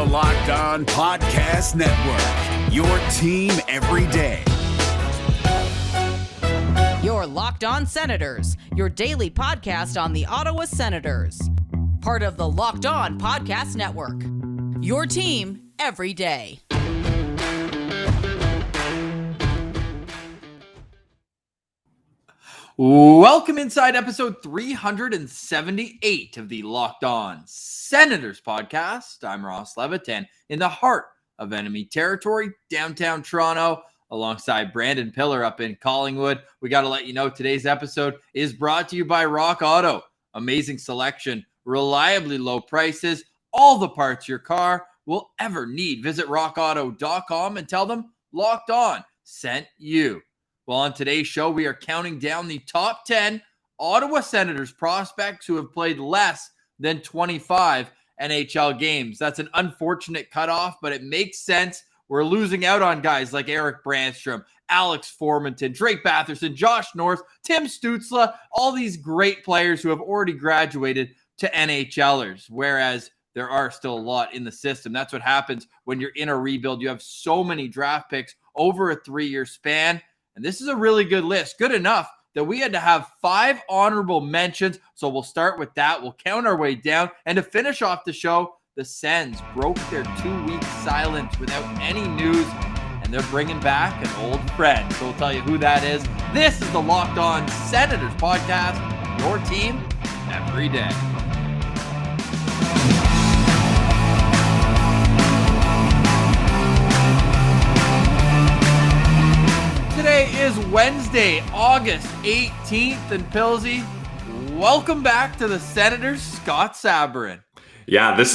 Locked On Podcast Network, your team every day. Your Locked On Senators, your daily podcast on the Ottawa Senators. Part of the Locked On Podcast Network, your team every day. Welcome inside episode 378 of the Locked On Senators podcast. I'm Ross Levitan in the heart of enemy territory, downtown Toronto, alongside Brandon Pillar up in Collingwood. We got to let you know today's episode is brought to you by Rock Auto. Amazing selection, reliably low prices, all the parts your car will ever need. Visit rockauto.com and tell them Locked On sent you. Well, on today's show, we are counting down the top 10 Ottawa Senators prospects who have played less than 25 NHL games. That's an unfortunate cutoff, but it makes sense. We're losing out on guys like Eric Brandstrom, Alex Formenton, Drake Batherson, Josh North, Tim Stützle, all these great players who have already graduated to NHLers, whereas there are still a lot in the system. That's what happens when you're in a rebuild. You have so many draft picks over a 3-year span. And this is a really good list. Good enough that we had to have 5 honorable mentions. So we'll start with that. We'll count our way down. And to finish off the show, the Sens broke their 2-week silence without any news. And they're bringing back an old friend. So we'll tell you who that is. This is the Locked On Senators podcast. Your team every day. Today is Wednesday, August 18th, and Pilsy, welcome back to the Senators, Scott Sabourin. Yeah, this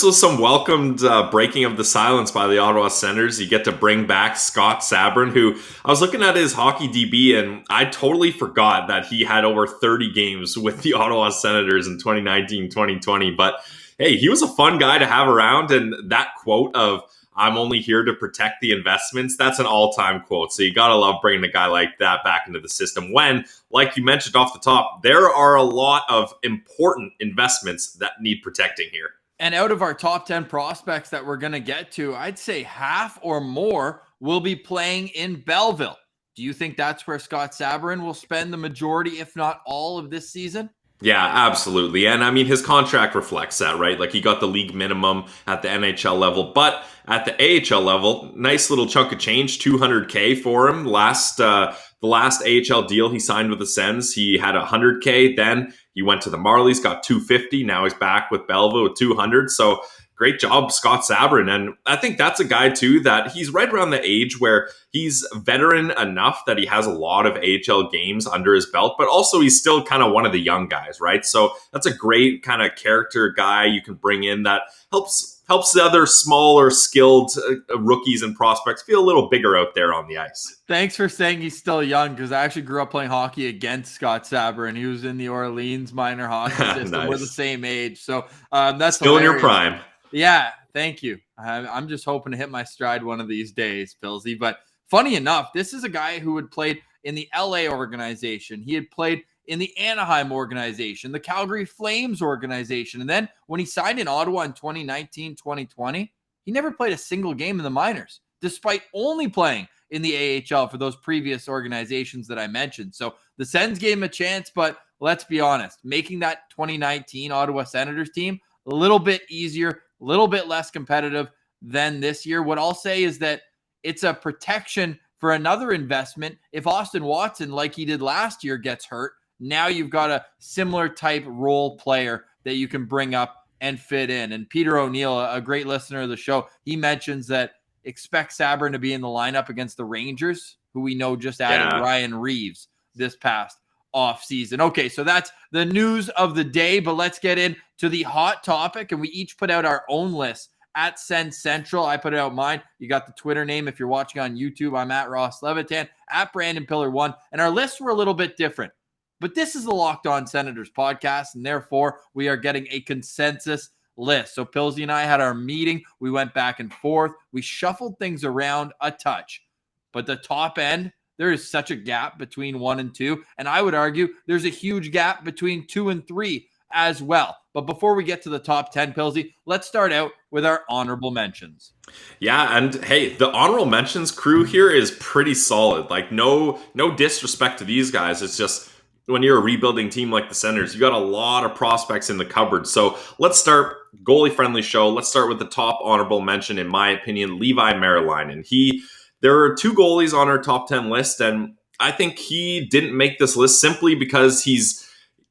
was some welcomed breaking of the silence by the Ottawa Senators. You get to bring back Scott Sabourin, who I was looking at his hockey DB, and I totally forgot that he had over 30 games with the Ottawa Senators in 2019-2020. But hey, he was a fun guy to have around, and that quote of "I'm only here to protect the investments," that's an all-time quote. So you got to love bringing a guy like that back into the system when, like you mentioned off the top, there are a lot of important investments that need protecting here. And out of our top 10 prospects that we're going to get to, I'd say half or more will be playing in Belleville. Do you think that's where Scott Sabourin will spend the majority, if not all, of this season? Yeah, absolutely. And I mean, his contract reflects that, right? Like, he got the league minimum at the NHL level, but at the AHL level, nice little chunk of change, $200K for him. The last AHL deal he signed with the Sens, he had $100K. Then he went to the Marlies, got $250. Now he's back with Belleville with $200. So great job, Scott Sabourin. And I think that's a guy, too, that he's right around the age where he's veteran enough that he has a lot of AHL games under his belt, but also he's still kind of one of the young guys, right? So that's a great kind of character guy you can bring in that helps the other smaller, skilled rookies and prospects feel a little bigger out there on the ice. Thanks for saying he's still young, because I actually grew up playing hockey against Scott Sabourin. He was in the Orleans minor hockey system. Nice. We're the same age. So that's still hilarious. In your prime. Yeah, thank you. I'm just hoping to hit my stride one of these days, Pilsy. But funny enough, this is a guy who had played in the LA organization. He had played in the Anaheim organization, the Calgary Flames organization. And then when he signed in Ottawa in 2019-2020, he never played a single game in the minors, despite only playing in the AHL for those previous organizations that I mentioned. So the Sens gave him a chance, but let's be honest, making that 2019 Ottawa Senators team a little bit easier, a little bit less competitive than this year. What I'll say is that it's a protection for another investment. If Austin Watson, like he did last year, gets hurt, now you've got a similar type role player that you can bring up and fit in. And Peter O'Neill, a great listener of the show, he mentions that expect Sabourin to be in the lineup against the Rangers, who we know just added Ryan Reeves this past offseason. Okay, so that's the news of the day, but let's get into the hot topic. And we each put out our own list at Sens Central. I put out mine. You got the Twitter name. If you're watching on YouTube, I'm at Ross Levitan, at Brandon Pillar 1. And our lists were a little bit different. But this is the Locked On Senators podcast, and therefore we are getting a consensus list. So Pilsy and I had our meeting. We went back and forth. We shuffled things around a touch. But the top end, there is such a gap between 1 and 2. And I would argue there's a huge gap between 2 and 3 as well. But before we get to the top 10, Pilsy, let's start out with our honorable mentions. Yeah, and hey, the honorable mentions crew here is pretty solid. Like no disrespect to these guys. It's just when you're a rebuilding team like the Senators, you got a lot of prospects in the cupboard. So let's start goalie friendly show. Let's start with the top honorable mention, in my opinion, Levi Marilainen. There are 2 goalies on our top 10 list, and I think he didn't make this list simply because he's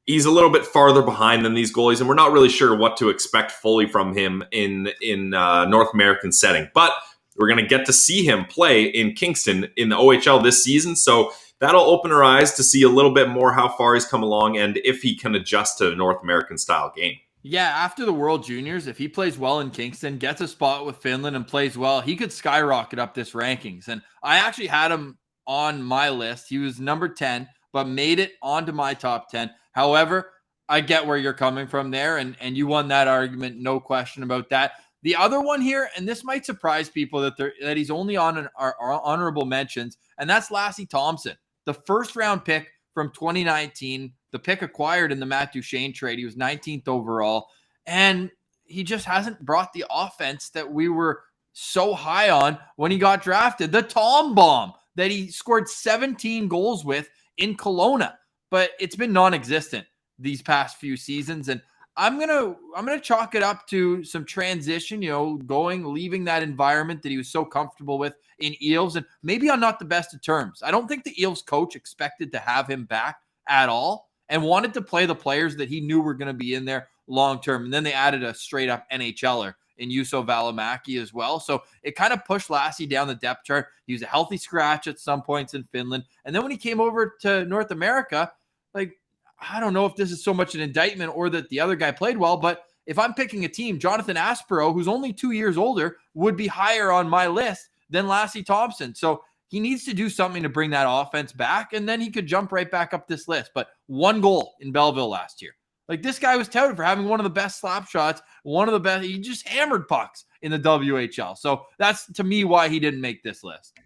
a little bit farther behind than these goalies, and we're not really sure what to expect fully from him in North American setting. But we're going to get to see him play in Kingston in the OHL this season, so that'll open our eyes to see a little bit more how far he's come along and if he can adjust to a North American style game. Yeah, after the World Juniors, if he plays well in Kingston, gets a spot with Finland and plays well, he could skyrocket up this rankings. And I actually had him on my list. He was number 10, but made it onto my top 10. However, I get where you're coming from there, and you won that argument, no question about that. The other one here, and this might surprise people that he's only on our honorable mentions, and that's Lassie Thompson, the first-round pick from 2019, the pick acquired in the Matt Duchene trade. He was 19th overall, and he just hasn't brought the offense that we were so high on when he got drafted. The Tom Bomb that he scored 17 goals with in Kelowna. But it's been non-existent these past few seasons, and I'm gonna chalk it up to some transition. Leaving that environment that he was so comfortable with in Eels, and maybe on not the best of terms. I don't think the Eels coach expected to have him back at all, and wanted to play the players that he knew were going to be in there long term. And then they added a straight up NHLer in Juuso Välimäki as well. So it kind of pushed Lassie down the depth chart. He was a healthy scratch at some points in Finland, and then when he came over to North America. I don't know if this is so much an indictment or that the other guy played well, but if I'm picking a team, Jonathan Aspero, who's only 2 years older, would be higher on my list than Lassie Thompson. So he needs to do something to bring that offense back, and then he could jump right back up this list. But 1 goal in Belleville last year. This guy was touted for having one of the best slap shots, one of the best. He just hammered pucks in the WHL. So that's, to me, why he didn't make this list.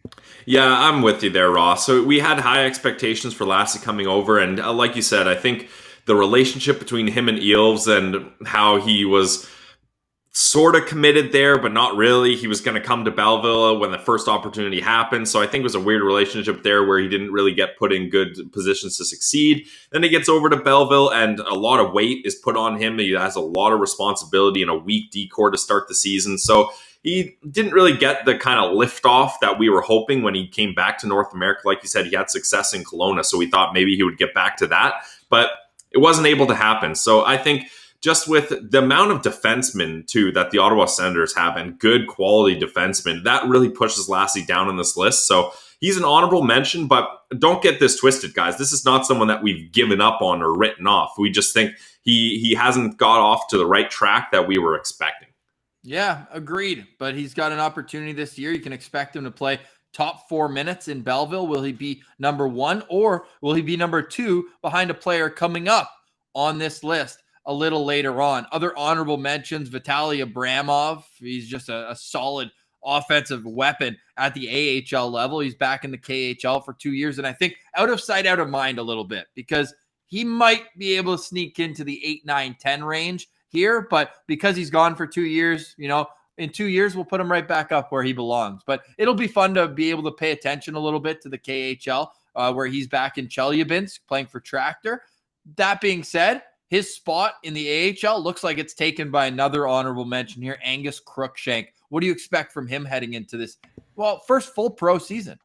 Yeah, I'm with you there, Ross. So we had high expectations for Lassie coming over. And like you said, I think the relationship between him and Eels and how he was sort of committed there, but not really. He was going to come to Belleville when the first opportunity happened. So I think it was a weird relationship there where he didn't really get put in good positions to succeed. Then he gets over to Belleville and a lot of weight is put on him. He has a lot of responsibility and a weak decor to start the season. So he didn't really get the kind of lift off that we were hoping when he came back to North America. Like you said, he had success in Kelowna. So we thought maybe he would get back to that, but it wasn't able to happen. So I think just with the amount of defensemen, too, that the Ottawa Senators have and good quality defensemen, that really pushes Lassie down on this list. So he's an honorable mention, but don't get this twisted, guys. This is not someone that we've given up on or written off. We just think he hasn't got off to the right track that we were expecting. Yeah, agreed. But he's got an opportunity this year. You can expect him to play top 4 minutes in Belleville. Will he be number 1 or will he be number 2 behind a player coming up on this list a little later on? Other honorable mentions, Vitaly Abramov. He's just a solid offensive weapon at the AHL level. He's back in the KHL for 2 years. And I think out of sight, out of mind a little bit, because he might be able to sneak into the 8, 9, 10 range here. But because he's gone for 2 years, in 2 years, we'll put him right back up where he belongs. But it'll be fun to be able to pay attention a little bit to the KHL, where he's back in Chelyabinsk playing for Tractor. That being said, his spot in the AHL looks like it's taken by another honorable mention here, Angus Crookshank. What do you expect from him heading into this, first full pro season?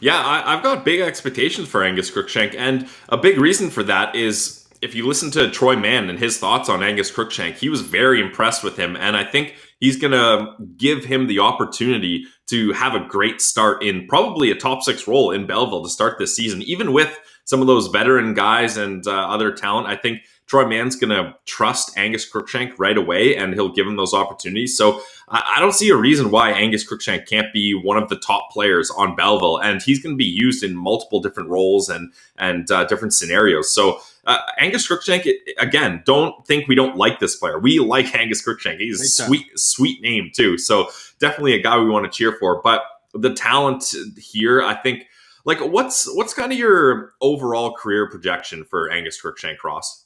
Yeah, I've got big expectations for Angus Crookshank, and a big reason for that is if you listen to Troy Mann and his thoughts on Angus Crookshank, he was very impressed with him, and I think he's going to give him the opportunity to have a great start in probably a top 6 role in Belleville to start this season, even with some of those veteran guys and other talent. I think Troy Mann's going to trust Angus Crookshank right away, and he'll give him those opportunities. So I don't see a reason why Angus Crookshank can't be one of the top players on Belleville, and he's going to be used in multiple different roles and different scenarios. So Angus Crookshank, again, don't think we don't like this player. We like Angus Crookshank. He's a sweet name too. So definitely a guy we want to cheer for. But the talent here, I think, what's kind of your overall career projection for Angus Crookshank, Ross?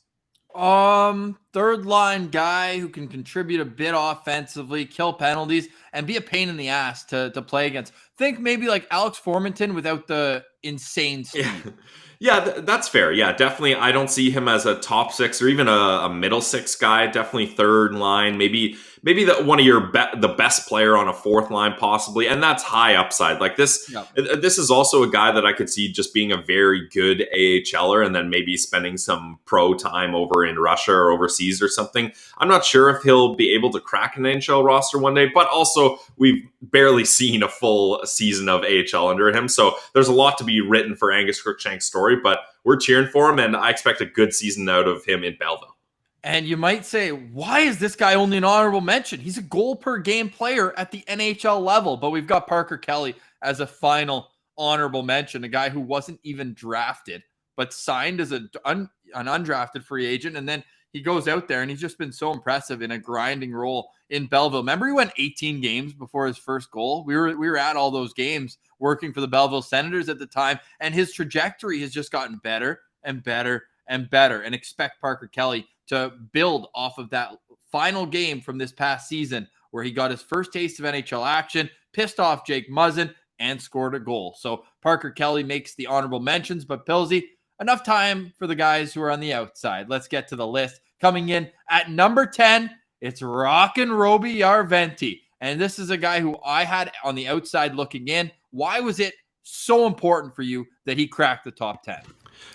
Third line guy who can contribute a bit offensively, kill penalties, and be a pain in the ass to play against. Think maybe like Alex Formanton without the insane speed. Yeah. Yeah, that's fair. Yeah, definitely. I don't see him as a top six or even a middle six guy. Definitely third line, maybe one of your the best player on a fourth line, possibly, and that's high upside. Like this, Yep. this is also a guy that I could see just being a very good AHLer and then maybe spending some pro time over in Russia or overseas or something. I'm not sure if he'll be able to crack an NHL roster one day, but also we've barely seen a full season of AHL under him, so there's a lot to be written for Angus Crookshank's story. But we're cheering for him, and I expect a good season out of him in Belleville. And you might say, why is this guy only an honorable mention? He's a goal per game player at the NHL level. But we've got Parker Kelly as a final honorable mention, a guy who wasn't even drafted, but signed as an undrafted free agent. And then he goes out there and he's just been so impressive in a grinding role in Belleville. Remember, he went 18 games before his first goal. We were at all those games working for the Belleville Senators at the time, and his trajectory has just gotten better and better and better. And expect Parker Kelly to build off of that final game from this past season where he got his first taste of NHL action, pissed off Jake Muzzin, and scored a goal. So Parker Kelly makes the honorable mentions, but Pilsy, enough time for the guys who are on the outside. Let's get to the list. Coming in at number 10, it's Rockin' Roby Yarventi. And this is a guy who I had on the outside looking in. Why was it so important for you that he cracked the top 10?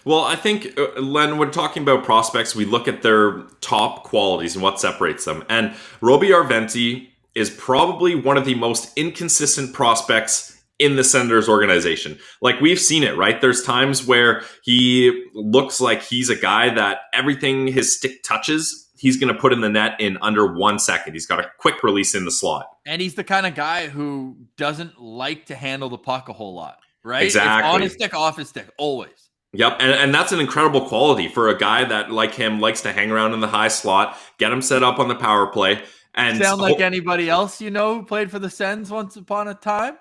Well, I think, Len, when talking about prospects, we look at their top qualities and what separates them. And Roby Yarventi is probably one of the most inconsistent prospects in the Senators organization. Like, we've seen it, right? There's times where he looks like he's a guy that everything his stick touches, he's going to put in the net in under 1 second. He's got a quick release in the slot. And he's the kind of guy who doesn't like to handle the puck a whole lot, right? Exactly. It's on his stick, off his stick, always. Yep, and that's an incredible quality for a guy that, like him, likes to hang around in the high slot, get him set up on the power play. And sound like anybody else you know who played for the Sens once upon a time?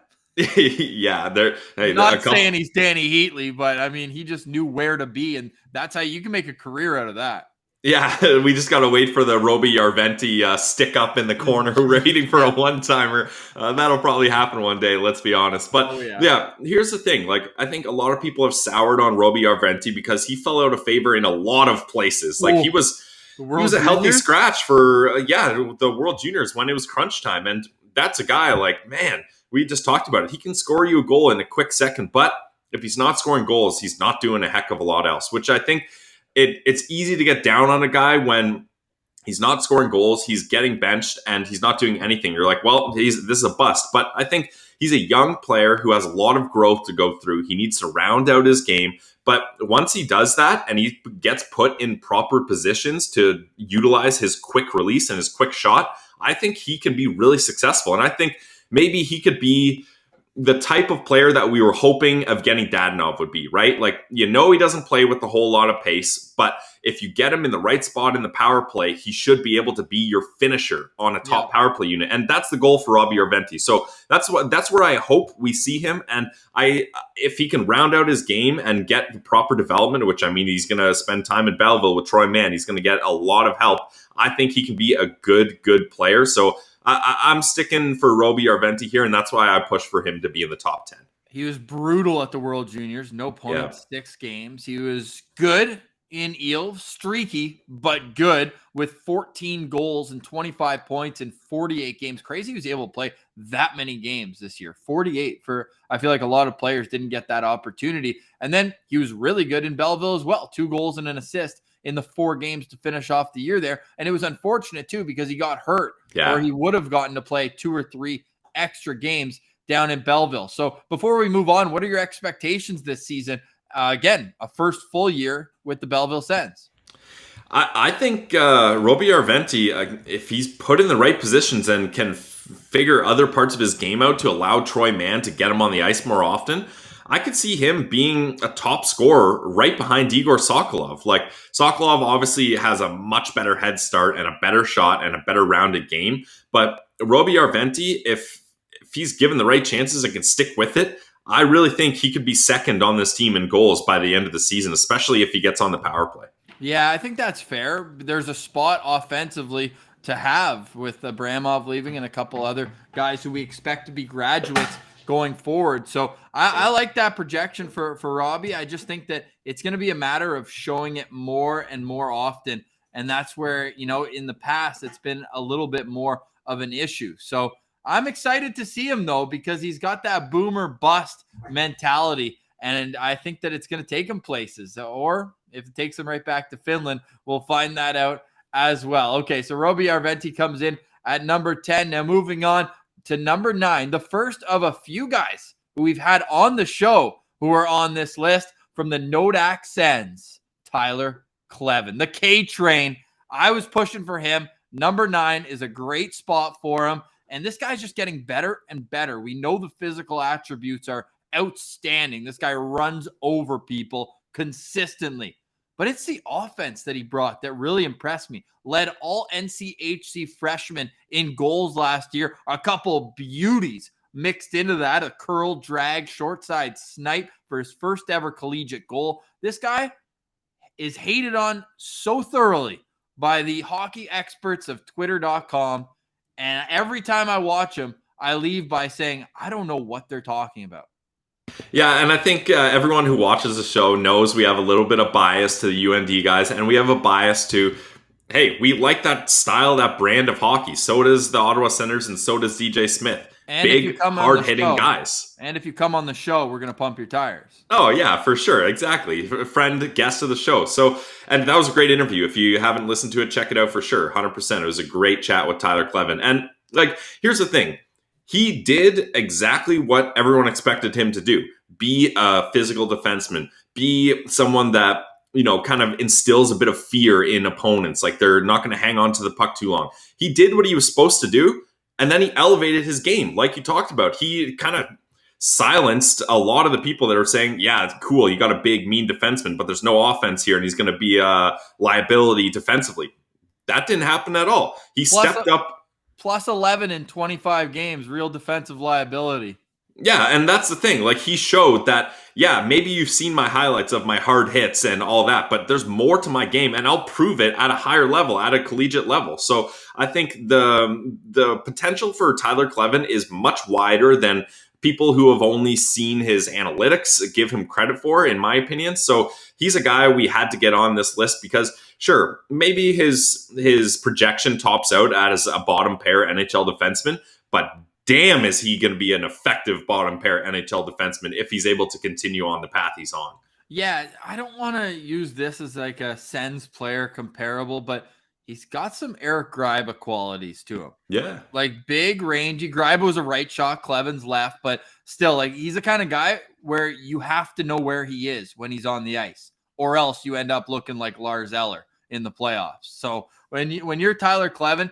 Yeah, they're not saying he's Danny Heatley, but I mean, he just knew where to be, and that's how you can make a career out of that. Yeah, we just got to wait for the Roby Yarventi stick up in the corner waiting for a one-timer. That'll probably happen one day, let's be honest. But yeah, here's the thing. Like, I think a lot of people have soured on Roby Yarventi because he fell out of favor in a lot of places. Like, he was a healthy scratch for, the World Juniors when it was crunch time. And that's a guy like, man, we just talked about it. He can score you a goal in a quick second, but if he's not scoring goals, he's not doing a heck of a lot else, which I think it's easy to get down on a guy when he's not scoring goals, he's getting benched, and he's not doing anything. You're like, well, this is a bust. But I think he's a young player who has a lot of growth to go through. He needs to round out his game. But once he does that and he gets put in proper positions to utilize his quick release and his quick shot, I think he can be really successful. And I think maybe he could be the type of player that we were hoping of getting Dadonov would be, right? Like, he doesn't play with a whole lot of pace, but if you get him in the right spot in the power play, he should be able to be your finisher on a top power play unit. And that's the goal for Roby Yarventi. So that's where I hope we see him. And if he can round out his game and get the proper development, which, I mean, he's going to spend time in Belleville with Troy Mann, he's going to get a lot of help. I think he can be a good player. So I'm sticking for Roby Yarventi here, and that's why I push for him to be in the top 10. He was brutal at the World Juniors. No points, 6 games. He was good in Eel, streaky, but good, with 14 goals and 25 points in 48 games. Crazy he was able to play that many games this year. 48 I feel like a lot of players didn't get that opportunity. And then he was really good in Belleville as well. 2 goals and an assist in the 4 games to finish off the year there. And it was unfortunate too, because he got hurt, or he would have gotten to play 2 or 3 extra games down in Belleville. So before we move on, what are your expectations this season? Again, a first full year with the Belleville Sens. I think Roby Yarventi, if he's put in the right positions and can figure other parts of his game out to allow Troy Mann to get him on the ice more often, I could see him being a top scorer right behind Igor Sokolov. Like, Sokolov obviously has a much better head start and a better shot and a better rounded game. But Roby Yarventi, if he's given the right chances and can stick with it, I really think he could be second on this team in goals by the end of the season, especially if he gets on the power play. Yeah, I think that's fair. There's a spot offensively to have with Abramov leaving and a couple other guys who we expect to be graduates going forward. So I like that projection for Robbie. I just think that it's going to be a matter of showing it more and more often. And that's where, in the past, it's been a little bit more of an issue. So I'm excited to see him, though, because he's got that boomer bust mentality. And I think that it's going to take him places. Or if it takes him right back to Finland, we'll find that out as well. Okay, so Roby Arventi comes in at number 10. Now moving on to number 9, the first of a few guys who we've had on the show who are on this list from the Nodak Sens, Tyler Kleven. The K-Train. I was pushing for him. Number 9 is a great spot for him. And this guy's just getting better and better. We know the physical attributes are outstanding. This guy runs over people consistently. But it's the offense that he brought that really impressed me. Led all NCHC freshmen in goals last year. A couple beauties mixed into that. A curl, drag, short side snipe for his first ever collegiate goal. This guy is hated on so thoroughly by the hockey experts of Twitter.com. And every time I watch him, I leave by saying, I don't know what they're talking about. Yeah, and I think everyone who watches the show knows we have a little bit of bias to the UND guys, and we have a bias to, hey, we like that style, that brand of hockey. So does the Ottawa Senators, and so does DJ Smith. And big, hard-hitting guys. And if you come on the show, we're going to pump your tires. Oh, yeah, for sure. Exactly. Friend, guest of the show. So, and that was a great interview. If you haven't listened to it, check it out for sure. 100%. It was a great chat with Tyler Kleven. And, here's the thing. He did exactly what everyone expected him to do. Be a physical defenseman. Be someone that, kind of instills a bit of fear in opponents. Like, they're not going to hang on to the puck too long. He did what he was supposed to do, and then he elevated his game. Like you talked about, he kind of silenced a lot of the people that are saying, yeah, it's cool, you got a big, mean defenseman, but there's no offense here, and he's going to be a liability defensively. That didn't happen at all. He stepped up. Plus 11 in 25 games, real defensive liability. Yeah, and that's the thing. Like, he showed that, yeah, maybe you've seen my highlights of my hard hits and all that, but there's more to my game, and I'll prove it at a higher level, at a collegiate level. So I think the potential for Tyler Kleven is much wider than people who have only seen his analytics give him credit for, in my opinion. So he's a guy we had to get on this list because, sure, maybe his projection tops out as a bottom pair NHL defenseman, but damn, is he going to be an effective bottom pair NHL defenseman if he's able to continue on the path he's on. Yeah, I don't want to use this as like a Sens player comparable, but he's got some Eric Greiba qualities to him. Yeah. Like big, rangy. Greiba was a right shot, Kleven's left, but still, like, he's the kind of guy where you have to know where he is when he's on the ice, or else you end up looking like Lars Eller in the playoffs. So when you're Tyler Kleven,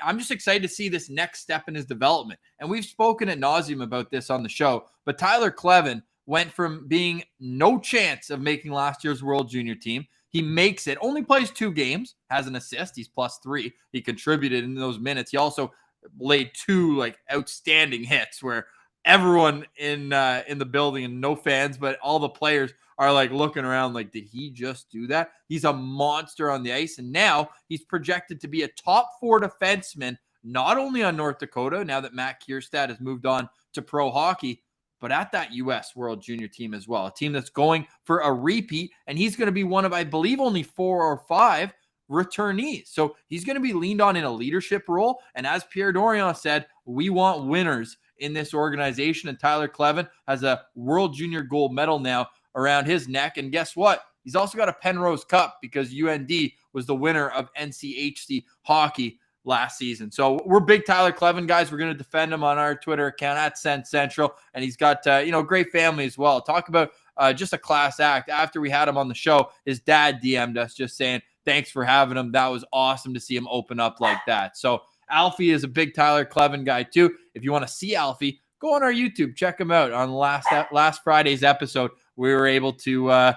I'm just excited to see this next step in his development. And we've spoken ad nauseum about this on the show, but Tyler Kleven went from being no chance of making last year's World Junior team. He makes it, only plays 2 games, has an assist. He's +3. He contributed in those minutes. He also laid 2 outstanding hits where everyone in the building, and no fans, but all the players are looking around like, did he just do that? He's a monster on the ice. And now he's projected to be a top 4 defenseman, not only on North Dakota, now that Matt Kierstad has moved on to pro hockey, but at that U.S. World Junior team as well, a team that's going for a repeat. And he's going to be one of, I believe, only 4 or 5 returnees. So he's going to be leaned on in a leadership role. And as Pierre Dorion said, we want winners in this organization. And Tyler Kleven has a World Junior gold medal now around his neck. And guess what? He's also got a Penrose Cup because UND was the winner of NCHC hockey last season. So we're big Tyler Kleven guys. We're going to defend him on our Twitter account at Sens Central. And he's got, great family as well. Talk about just a class act. After we had him on the show, his dad DM'd us just saying, thanks for having him. That was awesome to see him open up like that. So Alfie is a big Tyler Kleven guy too. If you want to see Alfie, go on our YouTube, check him out. On last Friday's episode, we were able to,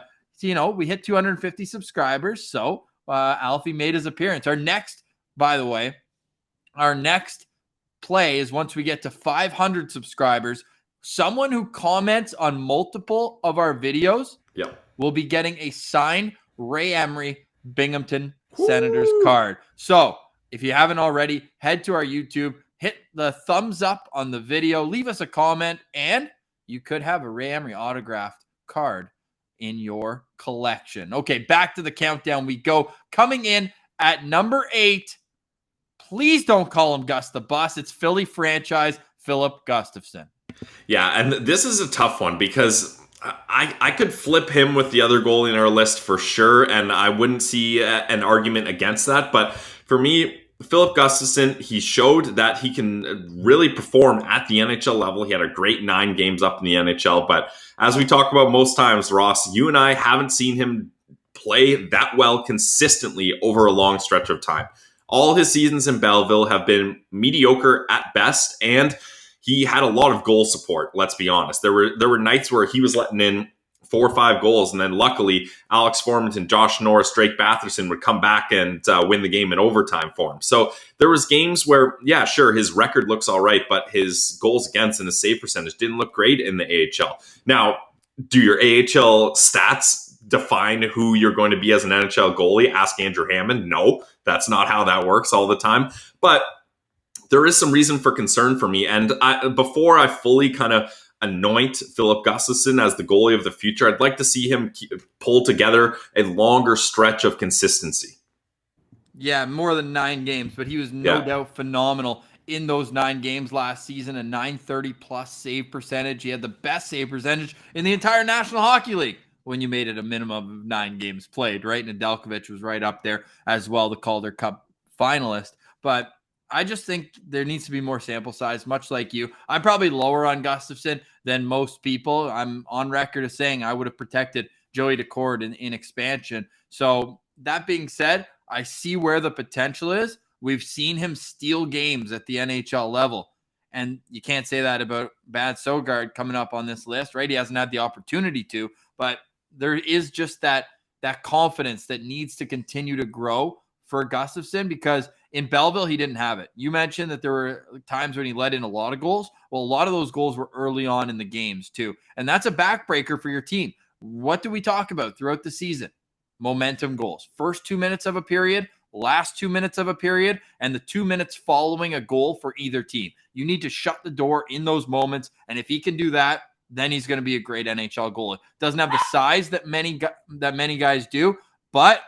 we hit 250 subscribers. So Alfie made his appearance. Our next play is once we get to 500 subscribers, someone who comments on multiple of our videos will be getting a signed Ray Emery Binghamton Senators card. So if you haven't already, head to our YouTube, hit the thumbs up on the video, leave us a comment, and you could have a Ray Emery autographed card in your collection. Okay, back to the countdown we go. Coming in at number 8, please don't call him Gus the Bus. It's Philly franchise Filip Gustavsson. Yeah, and this is a tough one because I could flip him with the other goalie in our list for sure, and I wouldn't see an argument against that. But for me, Filip Gustavsson, he showed that he can really perform at the NHL level. He had a great 9 games up in the NHL. But as we talk about most times, Ross, you and I haven't seen him play that well consistently over a long stretch of time. All his seasons in Belleville have been mediocre at best, and he had a lot of goal support, let's be honest. There were nights where he was letting in 4 or 5 goals, and then luckily Alex Formenton, Josh Norris, Drake Batherson would come back and win the game in overtime for him. So there was games where, yeah, sure, his record looks all right, but his goals against and his save percentage didn't look great in the AHL. Now, do your AHL stats define who you're going to be as an NHL goalie? Ask Andrew Hammond. No, that's not how that works all the time. But there is some reason for concern for me. And before I fully kind of anoint Filip Gustavsson as the goalie of the future, I'd like to see him pull together a longer stretch of consistency. Yeah, more than 9 games, but he was no doubt phenomenal in those 9 games last season, a 930 plus save percentage. He had the best save percentage in the entire National Hockey League when you made it a minimum of 9 games played, right? And Nedeljkovic was right up there as well, the Calder Cup finalist. But I just think there needs to be more sample size, much like you. I'm probably lower on Gustavsson than most people. I'm on record as saying I would have protected Joey Decord in expansion. So that being said, I see where the potential is. We've seen him steal games at the NHL level. And you can't say that about Bad Sogard coming up on this list, right? He hasn't had the opportunity to, but there is just that confidence that needs to continue to grow for Gustavsson, because in Belleville, he didn't have it. You mentioned that there were times when he let in a lot of goals. Well, a lot of those goals were early on in the games too. And that's a backbreaker for your team. What do we talk about throughout the season? Momentum goals. First 2 minutes of a period, last 2 minutes of a period, and the 2 minutes following a goal for either team. You need to shut the door in those moments. And if he can do that, then he's going to be a great NHL goalie. Doesn't have the size that many guys do, but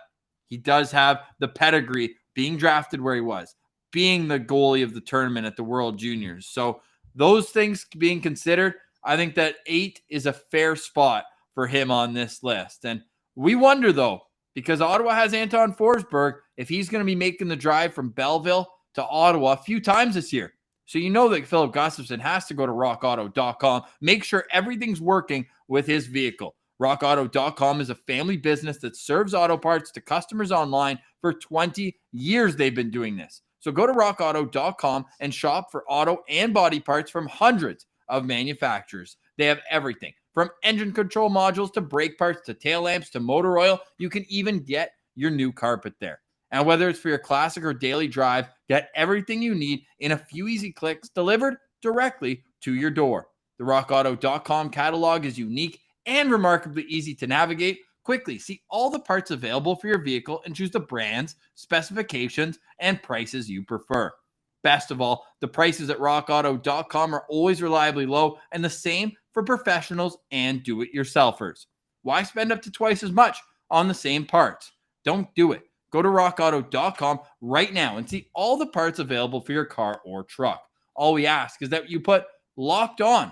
he does have the pedigree, being drafted where he was, being the goalie of the tournament at the World Juniors. So those things being considered, I think that 8 is a fair spot for him on this list. And we wonder, though, because Ottawa has Anton Forsberg, if he's going to be making the drive from Belleville to Ottawa a few times this year. So you know that Filip Gustavsson has to go to rockauto.com, make sure everything's working with his vehicle. RockAuto.com is a family business that serves auto parts to customers online. For 20 years, they've been doing this. So go to RockAuto.com and shop for auto and body parts from hundreds of manufacturers. They have everything from engine control modules to brake parts to tail lamps to motor oil. You can even get your new carpet there. And whether it's for your classic or daily drive, get everything you need in a few easy clicks delivered directly to your door. The RockAuto.com catalog is unique and remarkably easy to navigate. Quickly see all the parts available for your vehicle and choose the brands, specifications, and prices you prefer. Best of all, the prices at rockauto.com are always reliably low, and the same for professionals and do-it-yourselfers. Why spend up to twice as much on the same parts? Don't do it. Go to rockauto.com right now and see all the parts available for your car or truck. All we ask is that you put Locked On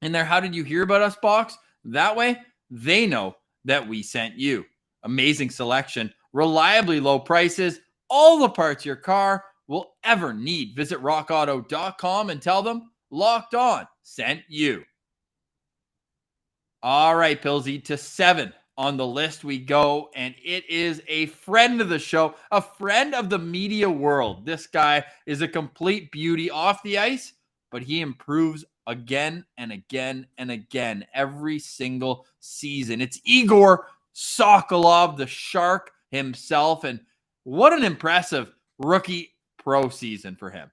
in there. How did you hear about us box? That way, they know that we sent you. Amazing selection, reliably low prices, all the parts your car will ever need. Visit rockauto.com and tell them Locked On sent you. All right, Pillsy, to 7 on the list we go, and it is a friend of the show, a friend of the media world. This guy is a complete beauty off the ice, but he improves again and again and again every single season. It's Igor Sokolov, the Shark himself, and what an impressive rookie pro season for him.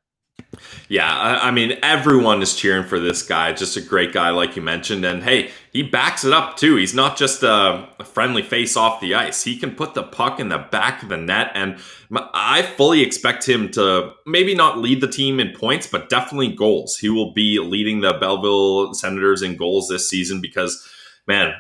Yeah, I mean, everyone is cheering for this guy. Just a great guy, like you mentioned. And hey, he backs it up too. He's not just a friendly face off the ice. He can put the puck in the back of the net. And I fully expect him to maybe not lead the team in points, but definitely goals. He will be leading the Belleville Senators in goals this season because, man,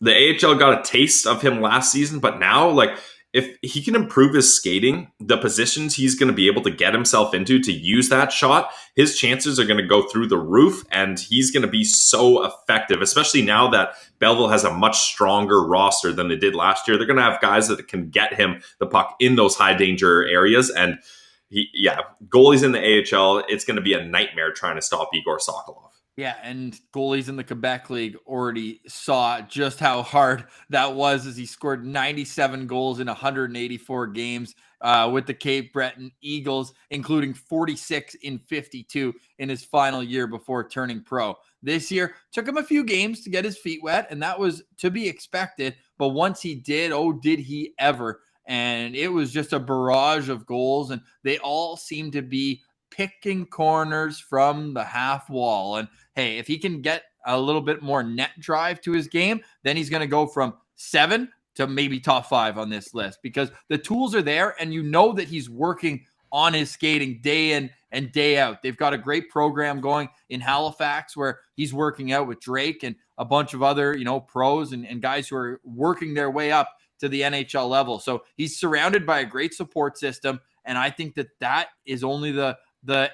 the AHL got a taste of him last season, but now, like, if he can improve his skating, the positions he's going to be able to get himself into to use that shot, his chances are going to go through the roof, and he's going to be so effective, especially now that Belleville has a much stronger roster than they did last year. They're going to have guys that can get him the puck in those high danger areas, and goalies in the AHL, it's going to be a nightmare trying to stop Igor Sokolov. Yeah, and goalies in the Quebec League already saw just how hard that was as he scored 97 goals in 184 games with the Cape Breton Eagles, including 46 in 52 in his final year before turning pro. This year, took him a few games to get his feet wet, and that was to be expected. But once he did, oh, did he ever. And it was just a barrage of goals, and they all seemed to be picking corners from the half wall. And hey, if he can get a little bit more net drive to his game, then he's going to go from 7 to maybe top 5 on this list because the tools are there and you know that he's working on his skating day in and day out. They've got a great program going in Halifax where he's working out with Drake and a bunch of other, pros and guys who are working their way up to the NHL level. So he's surrounded by a great support system. And I think that is only the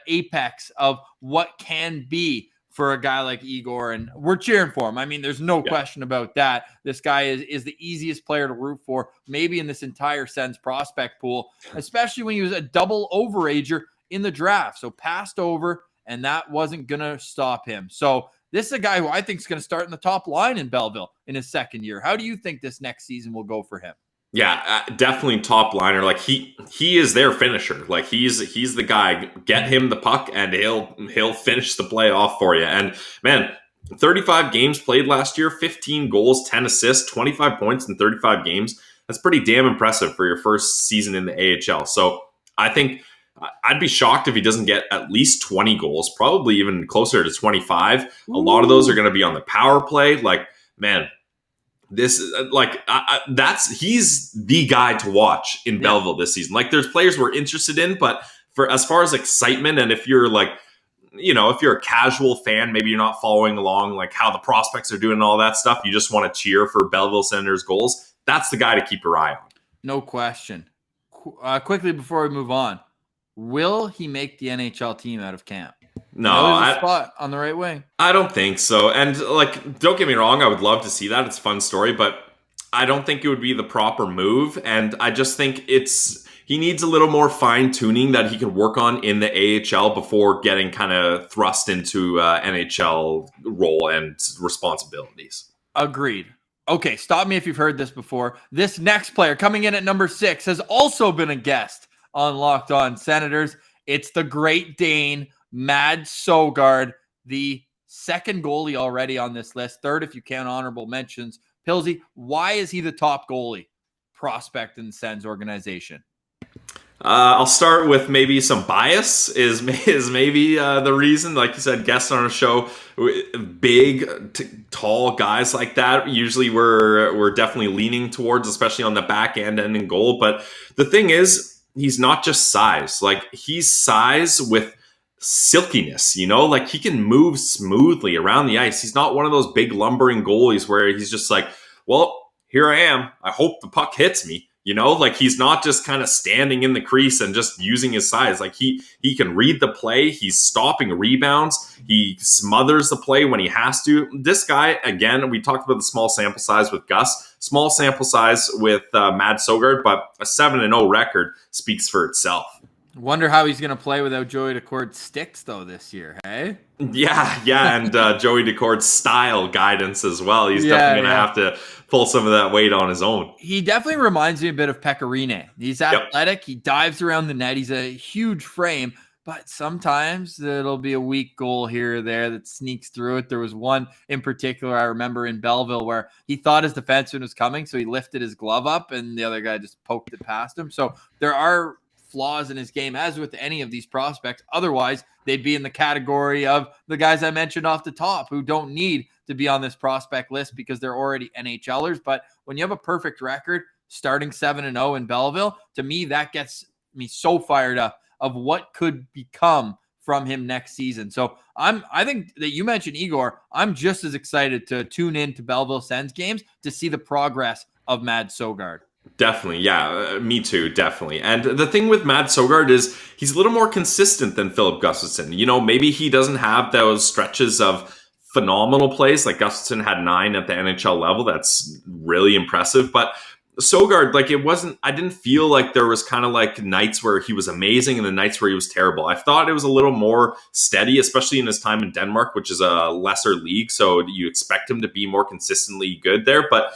apex of what can be for a guy like Igor, and we're cheering for him. I mean, there's no question about that. This guy is the easiest player to root for, maybe in this entire Sens prospect pool, especially when he was a double overager in the draft. So passed over, and that wasn't going to stop him. So this is a guy who I think is going to start in the top line in Belleville in his second year. How do you think this next season will go for him? Yeah, definitely top liner. Like he is their finisher. Like he's the guy. Get him the puck and he'll finish the play off for you. And man, 35 games played last year, 15 goals, 10 assists, 25 points in 35 games. That's pretty damn impressive for your first season in the AHL. So I think I'd be shocked if he doesn't get at least 20 goals, probably even closer to 25. Ooh. A lot of those are going to be on the power play. Like, man, this he's the guy to watch in Belleville this season. Like there's players we're interested in, but for as far as excitement, and if you're like, if you're a casual fan, maybe you're not following along like how the prospects are doing and all that stuff, you just want to cheer for Belleville Senators goals. That's the guy to keep your eye on. No question. Quickly before we move on, will he make the NHL team out of camp? No, spot on the right wing. I don't think so. And like, don't get me wrong, I would love to see that. It's a fun story, but I don't think it would be the proper move. And I just think he needs a little more fine tuning that he can work on in the AHL before getting kind of thrust into NHL role and responsibilities. Agreed. Okay, stop me if you've heard this before. This next player coming in at number 6 has also been a guest on Locked On Senators. It's the Great Dane, Mad Sogard, the second goalie already on this list, third if you count honorable mentions. Pilsy, why is he the top goalie prospect in the Sens organization? I'll start with maybe some bias is maybe the reason. Like you said, guests on a show, big, tall guys like that. Usually we're definitely leaning towards, especially on the back end and in goal. But the thing is, he's not just size. Like he's size with silkiness, like he can move smoothly around the ice. He's not one of those big lumbering goalies where he's just like, well, here I am. I hope the puck hits me. Like he's not just kind of standing in the crease and just using his size. Like he can read the play. He's stopping rebounds. He smothers the play when he has to. This guy, again, we talked about the small sample size with Gus, small sample size with Mad Sogard, but a 7-0 record speaks for itself. Wonder how he's going to play without Joey Dacord's sticks, though, this year, hey? Yeah, and Joey Dacord's style guidance as well. He's definitely going to have to pull some of that weight on his own. He definitely reminds me a bit of Pecorine. He's athletic. He dives around the net. He's a huge frame, but sometimes it'll be a weak goal here or there that sneaks through it. There was one in particular I remember in Belleville where he thought his defenseman was coming, so he lifted his glove up, and the other guy just poked it past him. So there are flaws in his game, as with any of these prospects. Otherwise, they'd be in the category of the guys I mentioned off the top who don't need to be on this prospect list because they're already NHLers. But when you have a perfect record, starting 7-0 in Belleville, to me, that gets me so fired up of what could become from him next season. So I think that you mentioned Igor. I'm just as excited to tune in to Belleville Sens games to see the progress of Mads Søgaard. Definitely. Yeah, me too. Definitely. And the thing with Mads Søgaard is he's a little more consistent than Philip Gustafsson. You know, maybe he doesn't have those stretches of phenomenal plays. Like Gustafsson had 9 at the NHL level. That's really impressive. But Søgaard, like I didn't feel like there was kind of like nights where he was amazing and the nights where he was terrible. I thought it was a little more steady, especially in his time in Denmark, which is a lesser league. So you expect him to be more consistently good there. But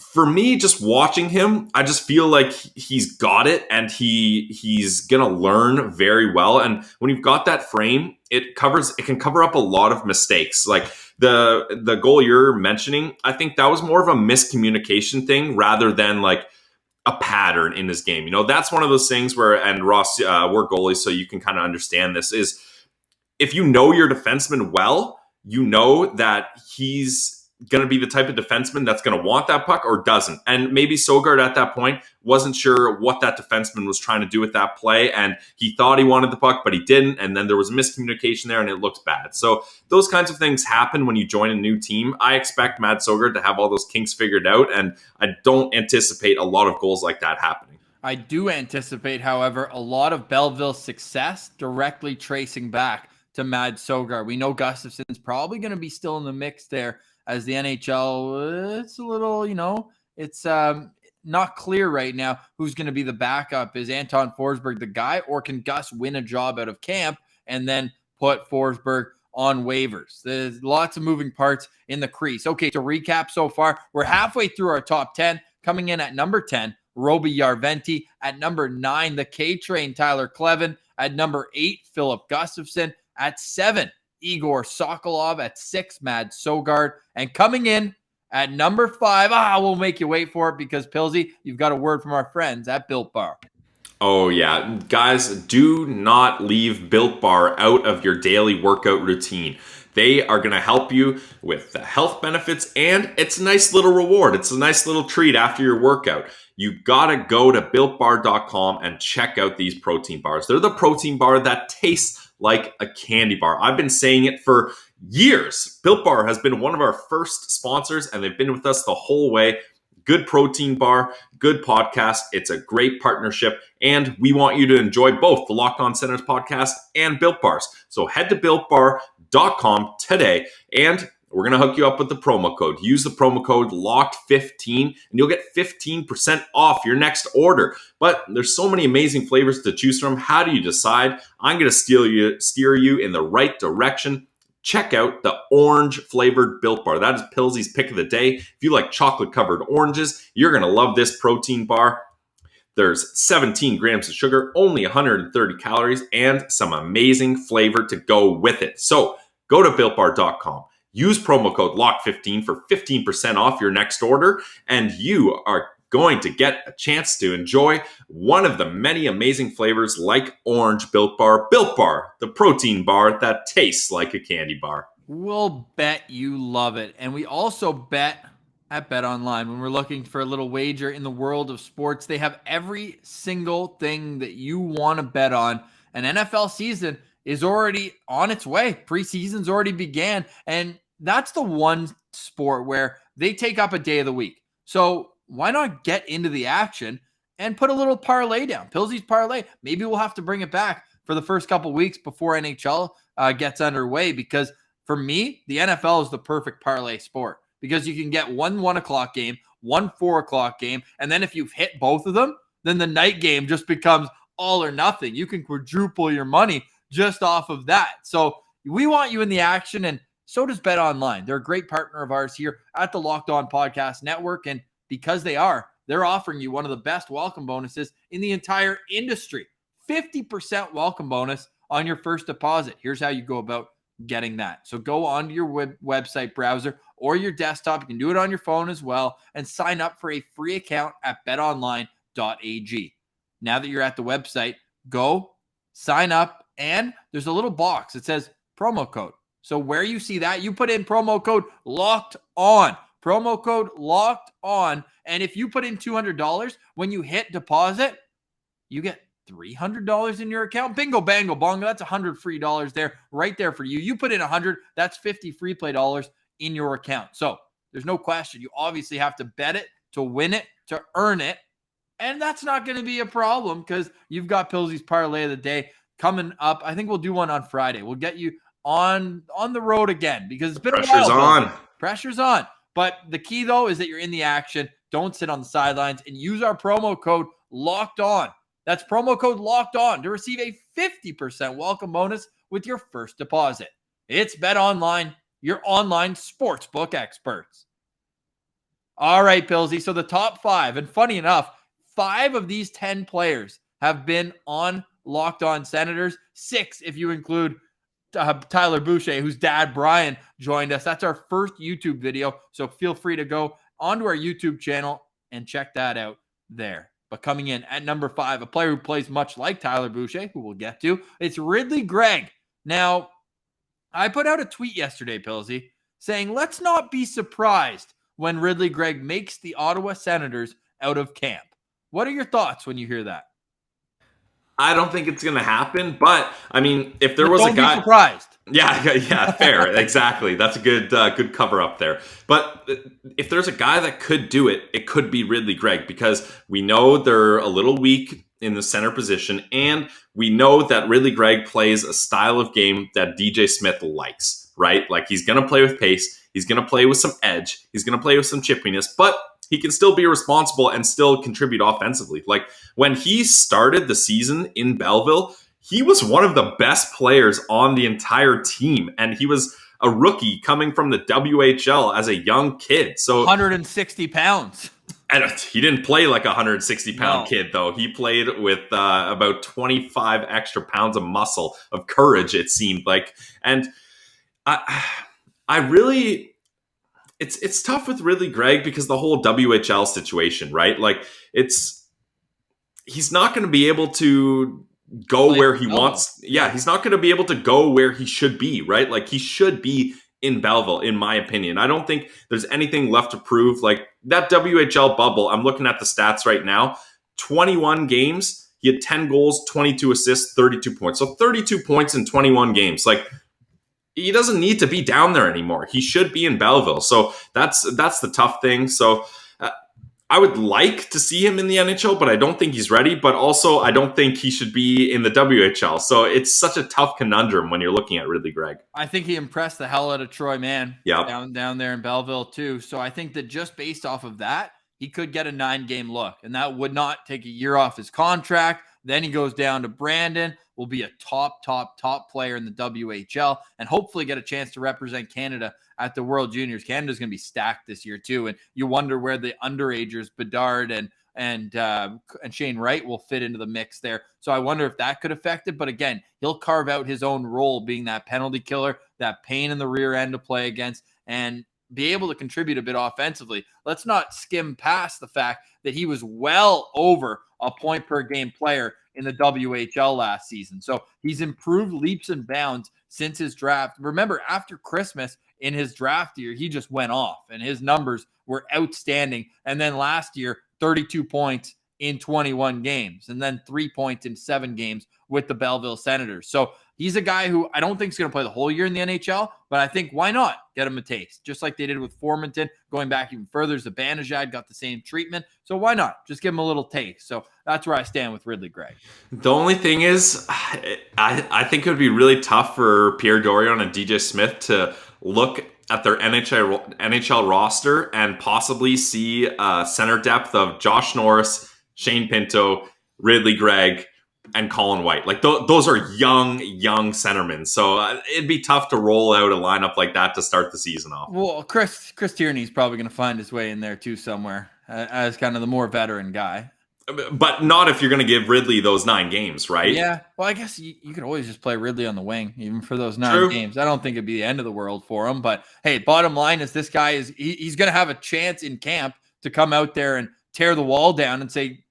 for me, just watching him, I just feel like he's got it and he's gonna learn very well. And when you've got that frame, it can cover up a lot of mistakes. Like the goal you're mentioning, I think that was more of a miscommunication thing rather than like a pattern in his game. You know, that's one of those things where, and Ross, we're goalies, so you can kind of understand this, is if you know your defenseman well, you know that he's going to be the type of defenseman that's going to want that puck or doesn't. And maybe Søgaard at that point wasn't sure what that defenseman was trying to do with that play. And he thought he wanted the puck, but he didn't. And then there was miscommunication there and it looks bad. So those kinds of things happen when you join a new team. I expect Mads Søgaard to have all those kinks figured out. And I don't anticipate a lot of goals like that happening. I do anticipate, however, a lot of Belleville's success directly tracing back to Mads Søgaard. We know Gustafsson's probably going to be still in the mix there, as the NHL, it's a little, it's not clear right now who's going to be the backup. Is Anton Forsberg the guy, or can Gus win a job out of camp and then put Forsberg on waivers? There's lots of moving parts in the crease. Okay, to recap so far, we're halfway through our top 10. Coming in at number 10, Roby Järventie. At number 9, the K-Train, Tyler Kleven. At number 8, Philip Gustafsson. At 7, Igor Sokolov. At 6, Mads Søgaard. And coming in at number 5, we'll make you wait for it because, Pilsy, you've got a word from our friends at Built Bar. Oh, yeah. Guys, do not leave Built Bar out of your daily workout routine. They are going to help you with the health benefits, and it's a nice little reward. It's a nice little treat after your workout. You got to go to BuiltBar.com and check out these protein bars. They're the protein bar that tastes like a candy bar. I've been saying it for years. Built Bar has been one of our first sponsors, and they've been with us the whole way. Good protein bar, good podcast. It's a great partnership, and we want you to enjoy both the Locked On Senators podcast and Built Bars. So head to BuiltBar.com today, and we're going to hook you up with the promo code. Use the promo code LOCKED15, and you'll get 15% off your next order. But there's so many amazing flavors to choose from. How do you decide? I'm going to steer you in the right direction. Check out the orange flavored Built Bar. That is Pilsy's pick of the day. If you like chocolate covered oranges, you're going to love this protein bar. There's 17 grams of sugar, only 130 calories, and some amazing flavor to go with it. So go to BuiltBar.com. Use promo code LOCK15 for 15% off your next order, and you are going to get a chance to enjoy one of the many amazing flavors like orange Built Bar. Built Bar, the protein bar that tastes like a candy bar. We'll bet you love it. And we also bet at BetOnline when we're looking for a little wager in the world of sports. They have every single thing that you want to bet on. An NFL season is already on its way. Preseason's already began. And that's the one sport where they take up a day of the week. So why not get into the action and put a little parlay down? Pilsy's parlay. Maybe we'll have to bring it back for the first couple weeks before NHL gets underway, because for me, the NFL is the perfect parlay sport because you can get one 1 o'clock game, one 4 o'clock game, and then if you've hit both of them, then the night game just becomes all or nothing. You can quadruple your money just off of that. So we want you in the action, and so does BetOnline. They're a great partner of ours here at the Locked On Podcast Network, and because they're offering you one of the best welcome bonuses in the entire industry. 50% welcome bonus on your first deposit. Here's how you go about getting that. So go onto your website browser or your desktop. You can do it on your phone as well, and sign up for a free account at betonline.ag. now that you're at the website, go sign up, and there's a little box that says promo code. So where you see that, you put in promo code locked on. Promo code locked on. And if you put in $200, when you hit deposit, you get $300 in your account. Bingo, bango, bongo. That's $100 free dollars there, right there for you. You put in 100, that's 50 free play dollars in your account. So there's no question. You obviously have to bet it to win it, to earn it. And that's not going to be a problem because you've got Pilsy's parlay of the day coming up. I think we'll do one on Friday. We'll get you on the road again because it's been a while. Pressure's on. Pressure's on. But the key, though, is that you're in the action. Don't sit on the sidelines and use our promo code locked on. That's promo code locked on to receive a 50% welcome bonus with your first deposit. It's Bet Online, your online sportsbook experts. All right, Pilsy. So the top 5, and funny enough, 5 of these 10 players have been on Locked On Senators. 6 if you include Tyler Boucher, whose dad, Brian, joined us. That's our first YouTube video, so feel free to go onto our YouTube channel and check that out there. But coming in at number 5, a player who plays much like Tyler Boucher, who we'll get to, it's Ridley Gregg. Now, I put out a tweet yesterday, Pilsy, saying let's not be surprised when Ridley Gregg makes the Ottawa Senators out of camp. What are your thoughts when you hear that? I don't think it's going to happen, but I mean, if there was a guy, don't be surprised. Yeah, fair, exactly. That's a good cover up there. But if there's a guy that could do it, it could be Ridley Gregg because we know they're a little weak in the center position, and we know that Ridley Gregg plays a style of game that DJ Smith likes, right? Like he's going to play with pace, he's going to play with some edge, he's going to play with some chippiness, but he can still be responsible and still contribute offensively. Like when he started the season in Belleville, he was one of the best players on the entire team. And he was a rookie coming from the WHL as a young kid. So 160 pounds. And he didn't play like a 160-pound kid, though. He played with about 25 extra pounds of muscle, of courage, it seemed like. And I really... It's tough with Ridley Gregg because the whole WHL situation, right? Like he's not going to be able to go where he wants. Yeah, he's not going to be able to go where he should be, right? Like he should be in Belleville, in my opinion. I don't think there's anything left to prove. Like that WHL bubble, I'm looking at the stats right now. 21 games, he had 10 goals, 22 assists, 32 points. So 32 points in 21 games. Like he doesn't need to be down there anymore. He should be in Belleville. So that's the tough thing. So I would like to see him in the NHL, but I don't think he's ready. But also, I don't think he should be in the WHL. So it's such a tough conundrum when you're looking at Ridley Gregg. I think he impressed the hell out of Troy Mann down there in Belleville too. So I think that just based off of that, he could get a 9-game look. And that would not take a year off his contract. Then he goes down to Brandon, will be a top player in the WHL, and hopefully get a chance to represent Canada at the World Juniors. Canada's going to be stacked this year too, and you wonder where the underagers, Bedard and Shane Wright, will fit into the mix there. So I wonder if that could affect it. But again, he'll carve out his own role, being that penalty killer, that pain in the rear end to play against, and be able to contribute a bit offensively. Let's not skim past the fact that he was well over a point per game player in the WHL last season. So he's improved leaps and bounds since his draft. Remember, after Christmas in his draft year, he just went off and his numbers were outstanding. And then last year, 32 points in 21 games, and then 3 points in 7 games with the Belleville Senators. So he's a guy who I don't think is going to play the whole year in the NHL, but I think why not get him a taste, just like they did with Formanton. Going back even further, Zibanejad got the same treatment. So why not just give him a little taste? So that's where I stand with Ridley Gregg. The only thing is, I think it would be really tough for Pierre Dorion and DJ Smith to look at their NHL roster and possibly see center depth of Josh Norris, Shane Pinto, Ridley Gregg, and Colin White. Like those are young centermen. So it'd be tough to roll out a lineup like that to start the season off. Well, Chris Tierney's probably going to find his way in there too somewhere as kind of the more veteran guy. But not if you're going to give Ridley those 9 games, right? Yeah. Well, I guess you could always just play Ridley on the wing, even for those 9 games. I don't think it'd be the end of the world for him. But hey, bottom line is this guy he's going to have a chance in camp to come out there and tear the wall down and say,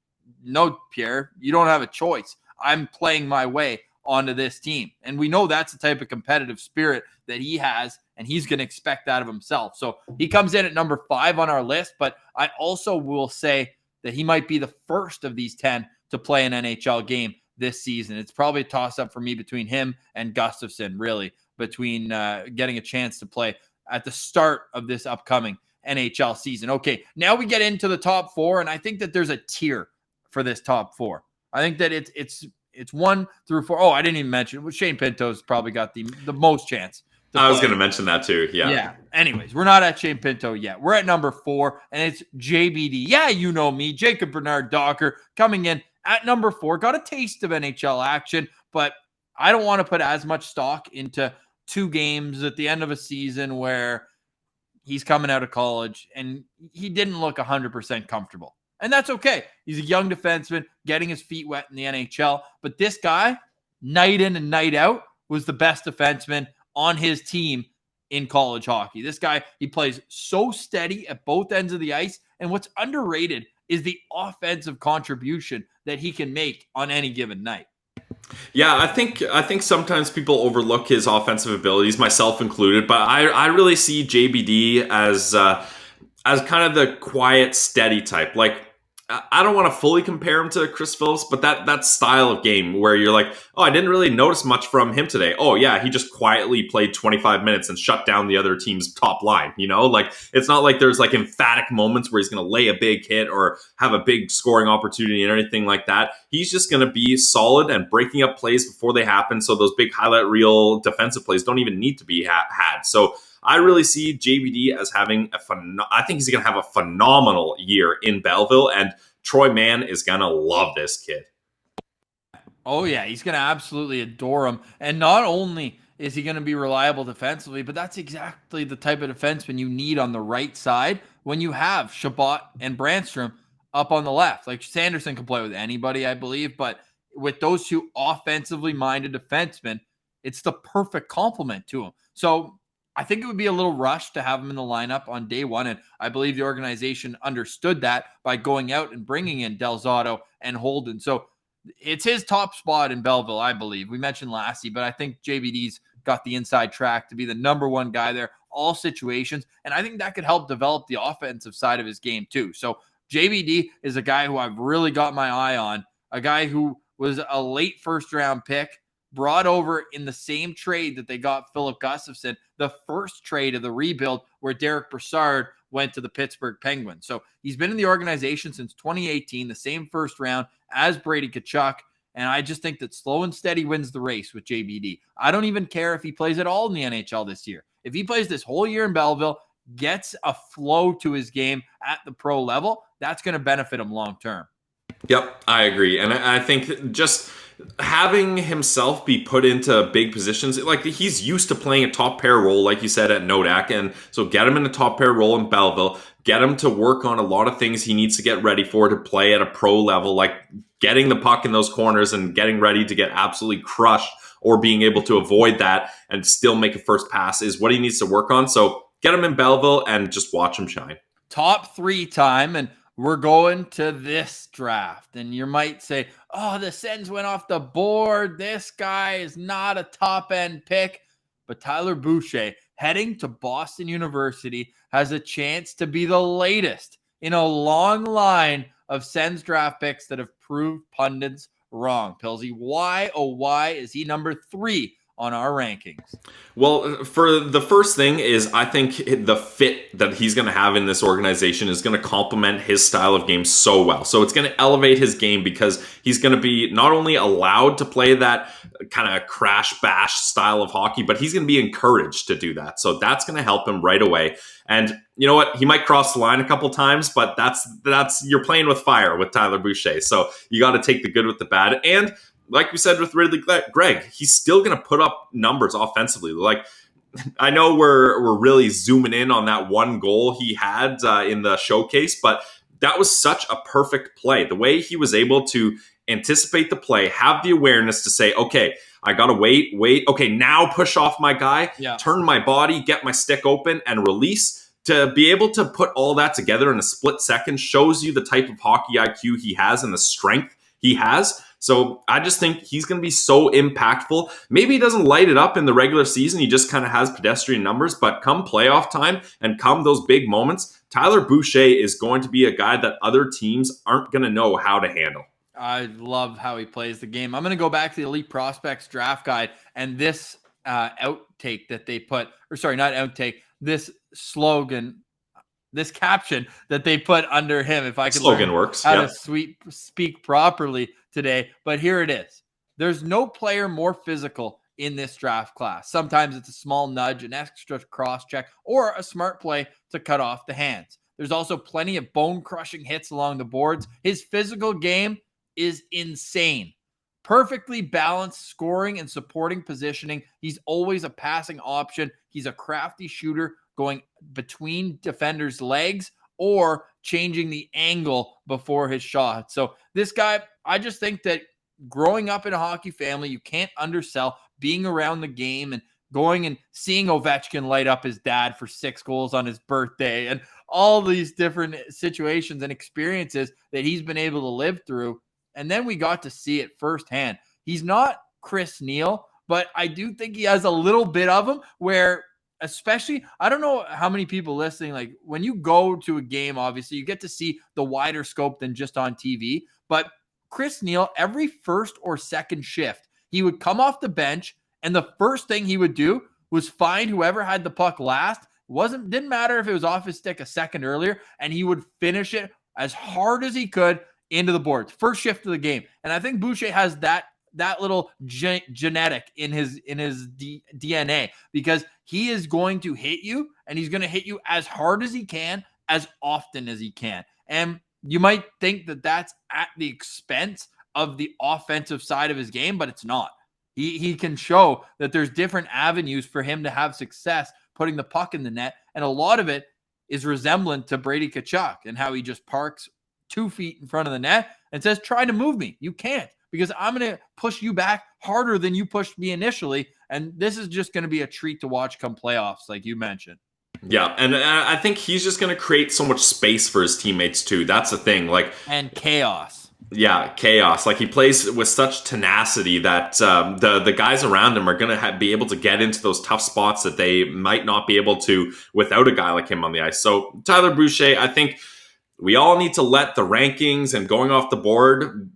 no, Pierre, you don't have a choice. I'm playing my way onto this team. And we know that's the type of competitive spirit that he has, and he's going to expect that of himself. So he comes in at number 5 on our list, but I also will say that he might be the first of these 10 to play an NHL game this season. It's probably a toss-up for me between him and Gustafsson, really, between getting a chance to play at the start of this upcoming NHL season. Okay, now we get into the top 4, and I think that there's a tier for this top 4. I think that it's 1 through 4. Oh, I didn't even mention Shane Pinto's probably got the most chance. I was going to mention that too. Yeah. Anyways, we're not at Shane Pinto yet. We're at number 4, and it's JBD. Yeah, you know me, Jacob Bernard Docker, coming in at number 4. Got a taste of NHL action, but I don't want to put as much stock into 2 games at the end of a season where he's coming out of college and he didn't look 100% comfortable. And that's okay. He's a young defenseman getting his feet wet in the NHL. But this guy, night in and night out, was the best defenseman on his team in college hockey. This guy, he plays so steady at both ends of the ice. And what's underrated is the offensive contribution that he can make on any given night. Yeah, I think sometimes people overlook his offensive abilities, myself included. But I really see JBD as kind of the quiet, steady type. Like, I don't want to fully compare him to Chris Phillips, but that style of game where you're like, oh, I didn't really notice much from him today. Oh, yeah, he just quietly played 25 minutes and shut down the other team's top line. Like, it's not like there's like emphatic moments where he's going to lay a big hit or have a big scoring opportunity or anything like that. He's just going to be solid and breaking up plays before they happen. So those big highlight reel defensive plays don't even need to be had. So I really see JBD as having I think he's going to have a phenomenal year in Belleville, and Troy Mann is going to love this kid. Oh, yeah, he's going to absolutely adore him. And not only is he going to be reliable defensively, but that's exactly the type of defenseman you need on the right side when you have Shabbat and Brandstrom up on the left. Like, Sanderson can play with anybody, I believe, but with those 2 offensively minded defensemen, it's the perfect complement to him. So I think it would be a little rushed to have him in the lineup on day 1, and I believe the organization understood that by going out and bringing in Del Zotto and Holden. So it's his top spot in Belleville, I believe. We mentioned Lassie, but I think JBD's got the inside track to be the number 1 guy there, all situations, and I think that could help develop the offensive side of his game too. So JBD is a guy who I've really got my eye on, a guy who was a late first-round pick, brought over in the same trade that they got Philip Gustafsson, the first trade of the rebuild where Derek Brassard went to the Pittsburgh Penguins. So he's been in the organization since 2018, the same first round as Brady Tkachuk. And I just think that slow and steady wins the race with JBD. I don't even care if he plays at all in the NHL this year. If he plays this whole year in Belleville, gets a flow to his game at the pro level, that's going to benefit him long term. Yep, I agree. And I think just having himself be put into big positions, like he's used to playing a top pair role, like you said, at Nodak. And so get him in a top pair role in Belleville, get him to work on a lot of things he needs to get ready for to play at a pro level, like getting the puck in those corners and getting ready to get absolutely crushed or being able to avoid that and still make a first pass is what he needs to work on. So get him in Belleville and just watch him shine. Top 3 time, and we're going to this draft. And you might say, oh, the Sens went off the board. This guy is not a top-end pick. But Tyler Boucher, heading to Boston University, has a chance to be the latest in a long line of Sens draft picks that have proved pundits wrong. Pilsy, why, oh why, is he number 3 on our rankings? Well, for the first thing is I think the fit that he's going to have in this organization is going to complement his style of game so well. So it's going to elevate his game because he's going to be not only allowed to play that kind of crash bash style of hockey, but he's going to be encouraged to do that. So that's going to help him right away. And you know what? He might cross the line a couple times, but that's you're playing with fire with Tyler Boucher. So you got to take the good with the bad. And like we said with Ridley Gregg, he's still going to put up numbers offensively. Like, I know we're really zooming in on that one goal he had in the showcase, but that was such a perfect play. The way he was able to anticipate the play, have the awareness to say, okay, I got to wait. Okay, now push off my guy, turn my body, get my stick open and release to be able to put all that together in a split second shows you the type of hockey IQ he has and the strength he has. So I just think he's going to be so impactful. Maybe he doesn't light it up in the regular season. He just kind of has pedestrian numbers. But come playoff time and come those big moments, Tyler Boucher is going to be a guy that other teams aren't going to know how to handle. I love how he plays the game. I'm going to go back to the Elite Prospects draft guide and this outtake that they put, or sorry, not outtake, this slogan, this caption that they put under him. If I could slogan learn works how to speak properly today, but here it is. There's no player more physical in this draft class. Sometimes it's a small nudge, an extra cross check, or a smart play to cut off the hands. There's also plenty of bone-crushing hits along the boards. His physical game is insane. Perfectly balanced scoring and supporting positioning. He's always a passing option. He's a crafty shooter going between defenders' legs or changing the angle before his shot. So this guy, I just think that growing up in a hockey family, you can't undersell being around the game and going and seeing Ovechkin light up his dad for 6 goals on his birthday and all these different situations and experiences that he's been able to live through. And then we got to see it firsthand. He's not Chris Neil, but I do think he has a little bit of him where, especially, I don't know how many people listening, like when you go to a game, obviously you get to see the wider scope than just on TV. But Chris Neil, every first or second shift, he would come off the bench and the first thing he would do was find whoever had the puck last. Didn't matter if it was off his stick a second earlier, and he would finish it as hard as he could into the boards. First shift of the game. And I think Boucher has that little genetic in his DNA, because he is going to hit you, and he's going to hit you as hard as he can, as often as he can. And you might think that that's at the expense of the offensive side of his game, but it's not. He can show that there's different avenues for him to have success putting the puck in the net, and a lot of it is resemblant to Brady Tkachuk and how he just parks 2 feet in front of the net and says, try to move me. You can't, because I'm going to push you back harder than you pushed me initially. And this is just going to be a treat to watch come playoffs, like you mentioned. Yeah, and I think he's just going to create so much space for his teammates too. That's the thing. And chaos. Yeah, chaos. He plays with such tenacity that the guys around him are going to be able to get into those tough spots that they might not be able to without a guy like him on the ice. So Tyler Boucher, I think we all need to let the rankings and going off the board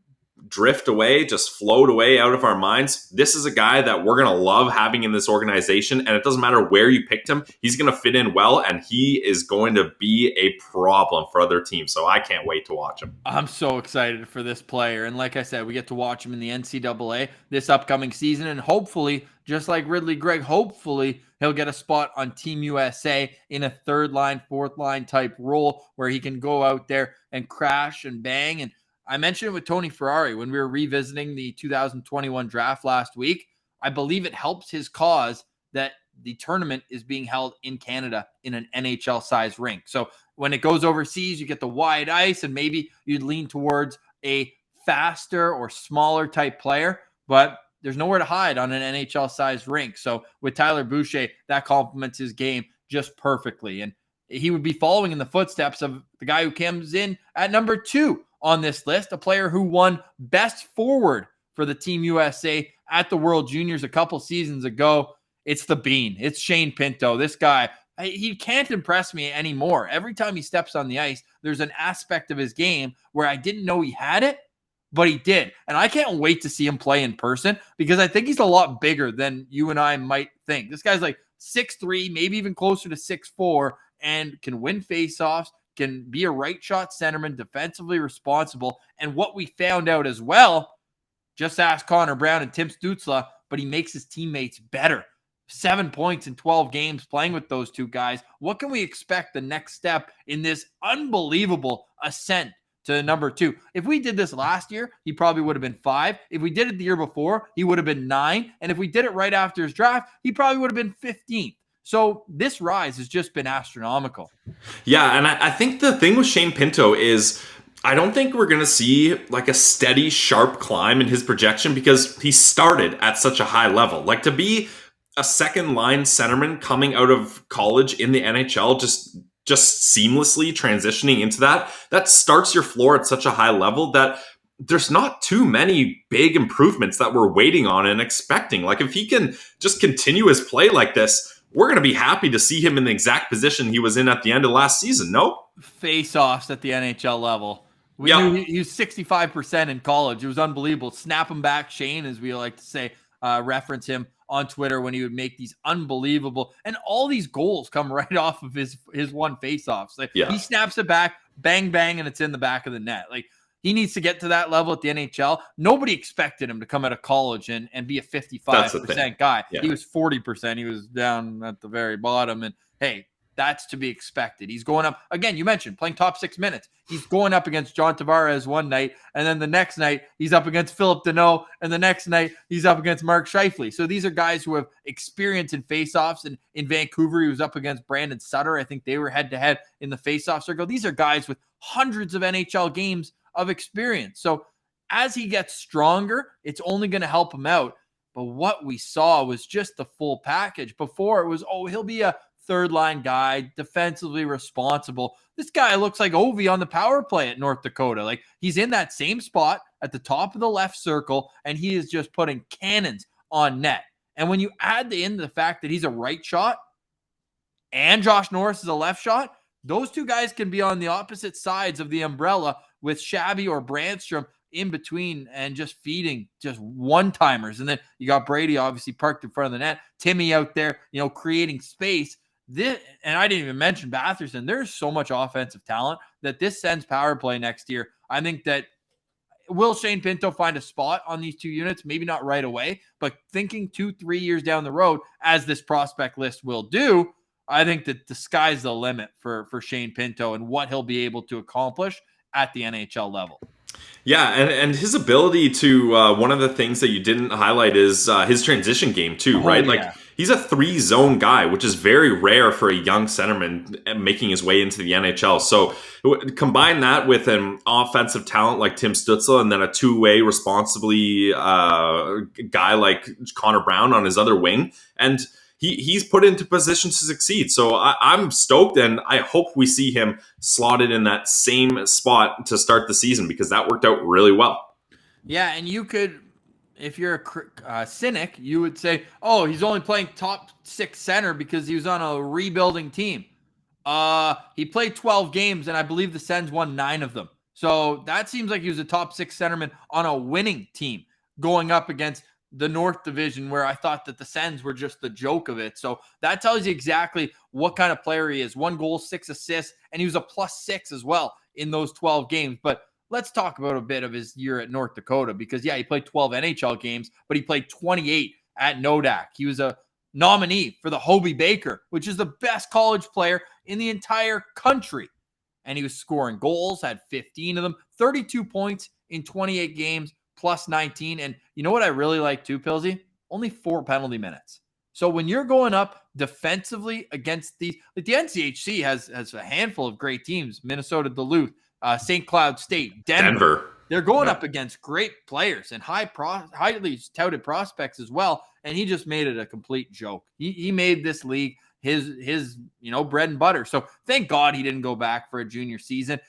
drift away, just float away out of our minds. This is a guy that we're going to love having in this organization, and it doesn't matter where you picked him. He's going to fit in well, and he is going to be a problem for other teams. So I can't wait to watch him. I'm so excited for this player. And like I said, we get to watch him in the NCAA this upcoming season, and hopefully, just like Ridley Gregg, hopefully he'll get a spot on Team USA in a third line, fourth line type role where he can go out there and crash and bang. And I mentioned it with Tony Ferrari when we were revisiting the 2021 draft last week. I believe it helps his cause that the tournament is being held in Canada in an NHL-sized rink. So when it goes overseas, you get the wide ice, and maybe you'd lean towards a faster or smaller type player, but there's nowhere to hide on an NHL-sized rink. So with Tyler Boucher, that complements his game just perfectly. And he would be following in the footsteps of the guy who comes in at number 2 on this list, a player who won best forward for the Team USA at the World Juniors a couple seasons ago. It's the Bean. It's Shane Pinto. This guy, he can't impress me anymore. Every time he steps on the ice, there's an aspect of his game where I didn't know he had it, but he did. And I can't wait to see him play in person, because I think he's a lot bigger than you and I might think. This guy's like 6'3", maybe even closer to 6'4", and can win faceoffs, can be a right shot centerman, defensively responsible. And what we found out as well, just ask Connor Brown and Tim Stützle, but he makes his teammates better. 7 points in 12 games playing with those two guys. What can we expect the next step in this unbelievable ascent to number 2? If we did this last year, he probably would have been 5. If we did it the year before, he would have been 9. And if we did it right after his draft, he probably would have been 15th. So this rise has just been astronomical. Yeah, and I think the thing with Shane Pinto is I don't think we're going to see like a steady, sharp climb in his projection, because he started at such a high level. To be a second line centerman coming out of college in the NHL just just seamlessly transitioning into that starts your floor at such a high level that there's not too many big improvements that we're waiting on and expecting. Like, if he can just continue his play like this, we're going to be happy to see him in the exact position he was in at the end of last season. No? Face-offs at the NHL level. We Yep. knew he was 65% in college. It was unbelievable. Snap him back, Shane, as we like to say, reference him on Twitter when he would make these unbelievable, and all these goals come right off of his one face-offs. Like, he snaps it back, bang, bang, and it's in the back of the net. Like, he needs to get to that level at the NHL. Nobody expected him to come out of college and be a 55% guy. Yeah. He was 40%. He was down at the very bottom. And hey, that's to be expected. He's going up again. You mentioned playing top 6 minutes. He's going up against John Tavares one night, and then the next night he's up against Philip Deneau, and the next night he's up against Mark Scheifele. So these are guys who have experience in faceoffs. And in Vancouver, he was up against Brandon Sutter. I think they were head-to-head in the faceoff circle. These are guys with hundreds of NHL games of experience. So as he gets stronger, it's only going to help him out. But what we saw was just the full package. Before it was, he'll be a third line guy, defensively responsible. This guy looks like Ovi on the power play at North Dakota. Like, he's in that same spot at the top of the left circle, and he is just putting cannons on net. And when you add in the fact that he's a right shot and Josh Norris is a left shot, those two guys can be on the opposite sides of the umbrella with Shabby or Brandstrom in between and just feeding just one-timers. And then you got Brady obviously parked in front of the net, Timmy out there, creating space. And I didn't even mention Batherson. There's so much offensive talent that this sends power play next year. I think that will Shane Pinto find a spot on these two units? Maybe not right away, but thinking 2-3 years down the road, as this prospect list will do, I think that the sky's the limit for Shane Pinto and what he'll be able to accomplish at the NHL level. Yeah, and his ability to, one of the things that you didn't highlight is his transition game too, right? Yeah. Like, he's a 3-zone guy, which is very rare for a young centerman making his way into the NHL. So combine that with an offensive talent like Tim Stützle, and then a two-way responsibly guy like Connor Brown on his other wing, and he's put into position to succeed. So I'm stoked, and I hope we see him slotted in that same spot to start the season, because that worked out really well. Yeah, and you could, if you're a cynic, you would say, oh, he's only playing top 6 center because he was on a rebuilding team. He played 12 games, and I believe the Sens won 9 of them. So that seems like he was a top 6 centerman on a winning team going up against the North Division, where I thought that the Sens were just the joke of it. So that tells you exactly what kind of player he is. 1 goal, 6 assists, and he was a +6 as well in those 12 games. But let's talk about a bit of his year at North Dakota, because, yeah, he played 12 NHL games, but he played 28 at Nodak. He was a nominee for the Hobey Baker, which is the best college player in the entire country. And he was scoring goals, had 15 of them, 32 points in 28 games, +19. And you know what I really like too, Pilsy? Only 4 penalty minutes. So when you're going up defensively against these, like the NCHC has a handful of great teams: Minnesota Duluth, St. Cloud State, Denver. They're going up against great players and highly touted prospects as well. And he just made it a complete joke. He made this league his bread and butter. So thank God he didn't go back for a junior season.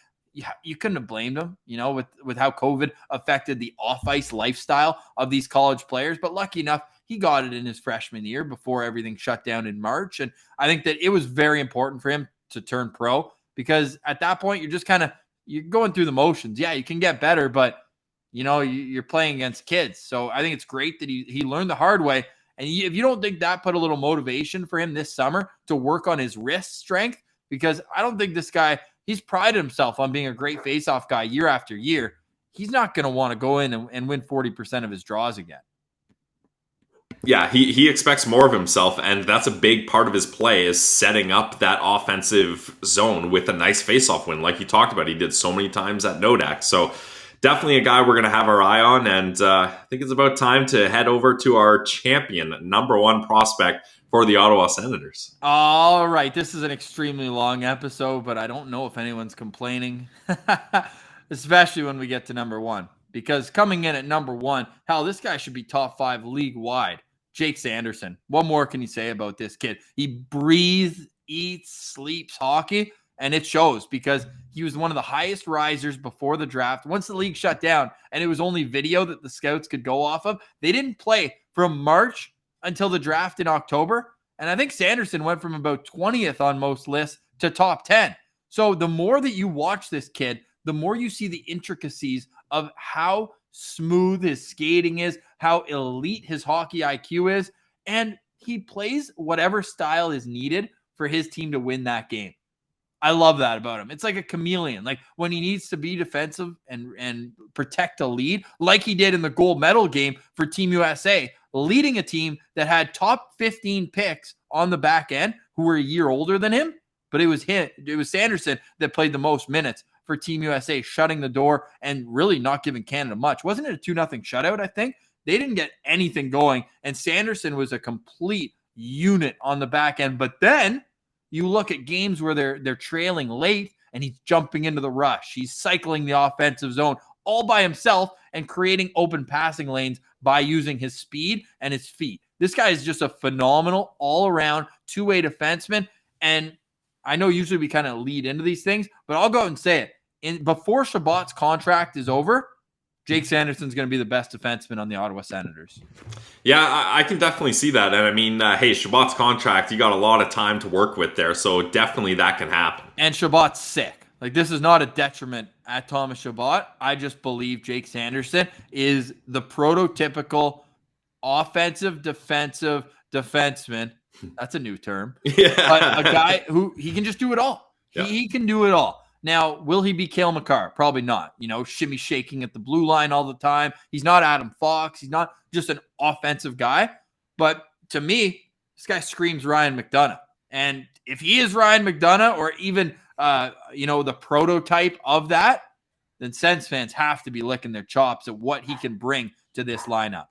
You couldn't have blamed him, with how COVID affected the off-ice lifestyle of these college players. But lucky enough, he got it in his freshman year before everything shut down in March. And I think that it was very important for him to turn pro, because at that point, you're just you're going through the motions. Yeah, you can get better, but, you're playing against kids. So I think it's great that he learned the hard way. And if you don't think that put a little motivation for him this summer to work on his wrist strength, because I don't think this guy – he's prided himself on being a great faceoff guy year after year. He's not going to want to go in and win 40% of his draws again. Yeah, he expects more of himself, and that's a big part of his play, is setting up that offensive zone with a nice faceoff win. Like he talked about, he did so many times at Nodak. So definitely a guy we're going to have our eye on, and I think it's about time to head over to our champion, number 1 prospect for the Ottawa Senators. All right, this is an extremely long episode, but I don't know if anyone's complaining, especially when we get to number 1, because coming in at number 1, hell, this guy should be top 5 league-wide. Jake Sanderson. What more can you say about this kid? He breathes, eats, sleeps hockey. And it shows because he was one of the highest risers before the draft. Once the league shut down and it was only video that the scouts could go off of, they didn't play from March until the draft in October. And I think Sanderson went from about 20th on most lists to top 10. So the more that you watch this kid, the more you see the intricacies of how smooth his skating is, how elite his hockey IQ is, and he plays whatever style is needed for his team to win that game. I love that about him. It's like a chameleon. Like when he needs to be defensive and protect a lead, like he did in the gold medal game for Team USA, leading a team that had top 15 picks on the back end who were a year older than him. But it was Sanderson that played the most minutes for Team USA, shutting the door and really not giving Canada much. Wasn't it a 2-0 shutout, I think? They didn't get anything going, and Sanderson was a complete unit on the back end. But then you look at games where they're trailing late, and he's jumping into the rush. He's cycling the offensive zone all by himself and creating open passing lanes by using his speed and his feet. This guy is just a phenomenal all-around two-way defenseman, and I know usually we kind of lead into these things, but I'll go out and say it. Before Chabot's contract is over, Jake Sanderson's going to be the best defenseman on the Ottawa Senators. Yeah, I can definitely see that. And I mean, hey, Chabot's contract, you got a lot of time to work with there, so definitely that can happen. And Chabot's sick. Like, this is not a detriment at Thomas Chabot. I just believe Jake Sanderson is the prototypical offensive, defensive defenseman. That's a new term. Yeah. But a guy who he can just do it all. Yeah. He can do it all. Now, will he be Cale Makar? Probably not. Shimmy shaking at the blue line all the time. He's not Adam Fox. He's not just an offensive guy. But to me, this guy screams Ryan McDonough. And if he is Ryan McDonough or even, the prototype of that, then Sens fans have to be licking their chops at what he can bring to this lineup.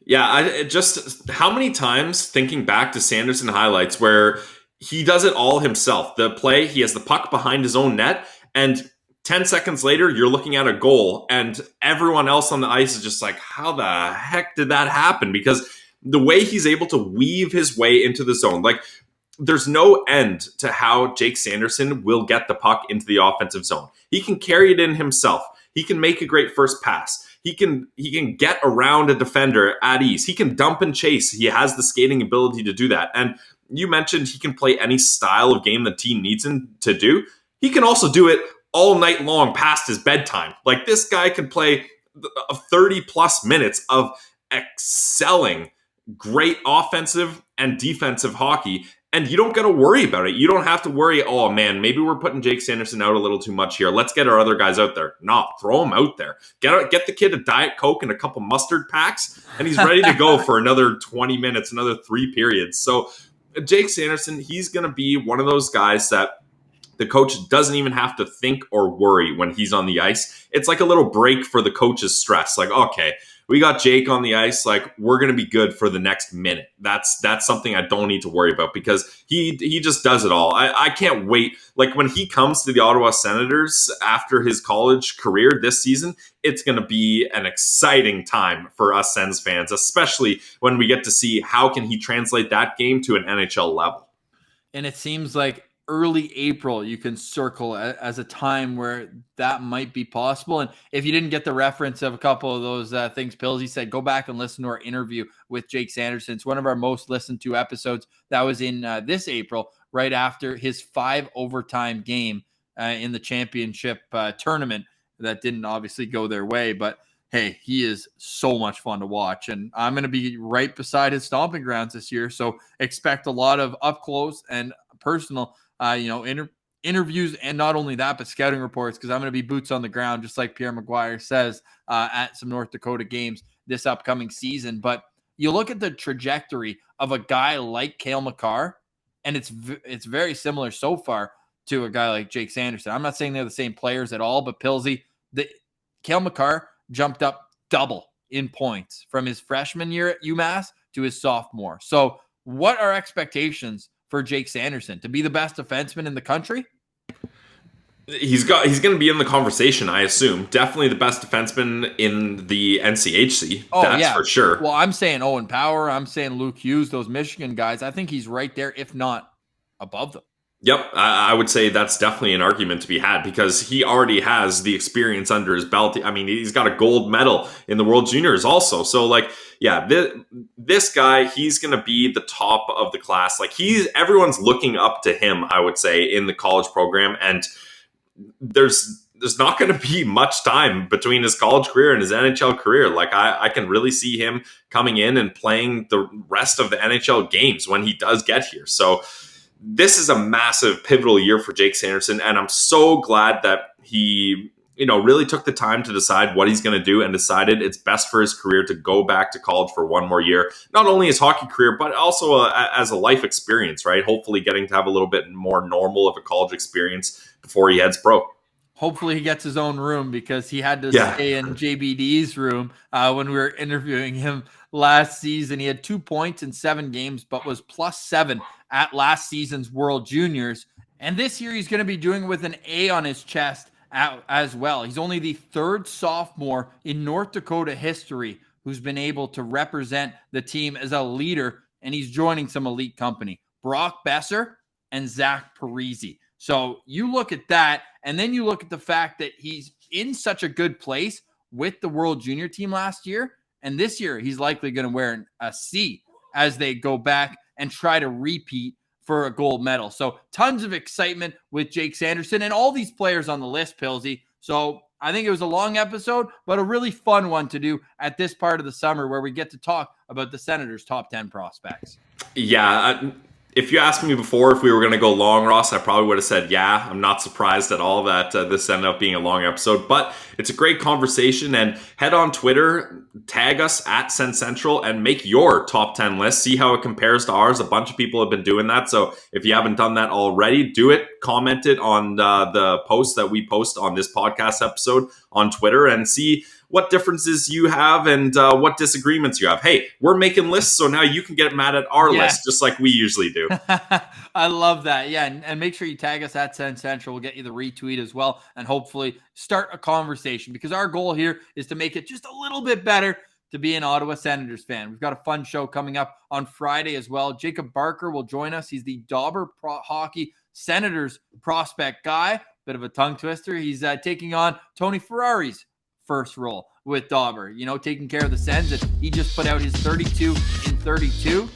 Yeah, just how many times thinking back to Sanderson highlights where he does it all himself. The play, he has the puck behind his own net, and 10 seconds later, you're looking at a goal, and everyone else on the ice is just like, how the heck did that happen? Because the way he's able to weave his way into the zone, like, there's no end to how Jake Sanderson will get the puck into the offensive zone. He can carry it in himself. He can make a great first pass. He can get around a defender at ease. He can dump and chase. He has the skating ability to do that. And you mentioned he can play any style of game the team needs him to do. He can also do it all night long past his bedtime. Like, this guy can play 30 plus minutes of excelling great offensive and defensive hockey, and you don't got to worry about it. You don't have to worry, oh man, maybe we're putting Jake Sanderson out a little too much here. Let's get our other guys out there. No, throw him out there. Get the kid a Diet Coke and a couple mustard packs, and he's ready to go for another 20 minutes, another 3 periods. So Jake Sanderson, he's going to be one of those guys that the coach doesn't even have to think or worry when he's on the ice. It's like a little break for the coach's stress. Like, okay, we got Jake on the ice. Like, we're going to be good for the next minute. That's something I don't need to worry about because he just does it all. I can't wait. Like, when he comes to the Ottawa Senators after his college career this season, it's going to be an exciting time for us Sens fans, especially when we get to see how can he translate that game to an NHL level. And it seems like early April you can circle as a time where that might be possible. And if you didn't get the reference of a couple of those things Pillsy said, go back and listen to our interview with Jake Sanderson. It's one of our most listened to episodes. That was in this April, right after his 5 overtime game in the championship tournament. That didn't obviously go their way, but hey, he is so much fun to watch. And I'm going to be right beside his stomping grounds this year. So expect a lot of up close and personal interviews, and not only that, but scouting reports, because I'm going to be boots on the ground, just like Pierre Maguire says, at some North Dakota games this upcoming season. But you look at the trajectory of a guy like Cale Makar, and it's very similar so far to a guy like Jake Sanderson. I'm not saying they're the same players at all, but Pillsy, Cale Makar jumped up double in points from his freshman year at UMass to his sophomore. So what are expectations for Jake Sanderson to be the best defenseman in the country? He's going to be in the conversation, I assume. Definitely the best defenseman in the NCHC. That's for sure. Well, I'm saying Owen Power. I'm saying Luke Hughes, those Michigan guys. I think he's right there, if not above them. Yep, I would say that's definitely an argument to be had because he already has the experience under his belt. I mean, he's got a gold medal in the World Juniors also. So, like, yeah, this guy, he's going to be the top of the class. Like, everyone's looking up to him, I would say, in the college program. And there's not going to be much time between his college career and his NHL career. Like, I can really see him coming in and playing the rest of the NHL games when he does get here. So, this is a massive pivotal year for Jake Sanderson, and I'm so glad that he, really took the time to decide what he's going to do and decided it's best for his career to go back to college for one more year. Not only his hockey career, but also as a life experience, right? Hopefully getting to have a little bit more normal of a college experience before he heads pro. Hopefully he gets his own room because he had to stay in JBD's room when we were interviewing him last season. He had 2 points in 7 games, but was +7 at last season's World Juniors. And this year he's going to be doing it with an A on his chest as well. He's only the 3rd sophomore in North Dakota history who's been able to represent the team as a leader, and he's joining some elite company. Brock Besser and Zach Parise. So you look at that, and then you look at the fact that he's in such a good place with the World Junior team last year, and this year he's likely going to wear a C as they go back and try to repeat for a gold medal. So tons of excitement with Jake Sanderson and all these players on the list, Pilsy. So I think it was a long episode, but a really fun one to do at this part of the summer where we get to talk about the Senators' top 10 prospects. Yeah, if you asked me before if we were going to go long, Ross, I probably would have said, yeah. I'm not surprised at all that this ended up being a long episode, but it's a great conversation. And head on Twitter, tag us at Sens Central, and make your top 10 list. See how it compares to ours. A bunch of people have been doing that. So if you haven't done that already, do it. Comment it on the post that we post on this podcast episode on Twitter and see what differences you have and what disagreements you have. Hey, we're making lists, so now you can get mad at our list, just like we usually do. I love that. Yeah, and make sure you tag us at Sens Central. We'll get you the retweet as well, and hopefully start a conversation, because our goal here is to make it just a little bit better to be an Ottawa Senators fan. We've got a fun show coming up on Friday as well. Jacob Barker will join us. He's the Dauber Hockey Senators prospect guy. Bit of a tongue twister. He's taking on Tony Ferrari's first role with Dauber, taking care of the Sens. And he just put out his 32 in 32.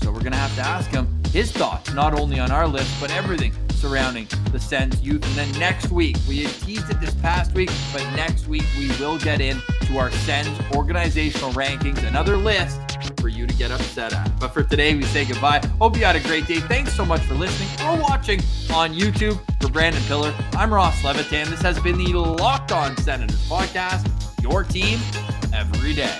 So we're going to have to ask him his thoughts, not only on our list, but everything surrounding the Sens youth. And then next week, we had teased it this past week, but next week we will get into our Sens organizational rankings, another list for you to get upset at. But for today, we say goodbye. Hope you had a great day. Thanks so much for listening or watching on YouTube. For Brandon Pillar, I'm Ross Levitan. This has been the Locked On Senators podcast, your team every day.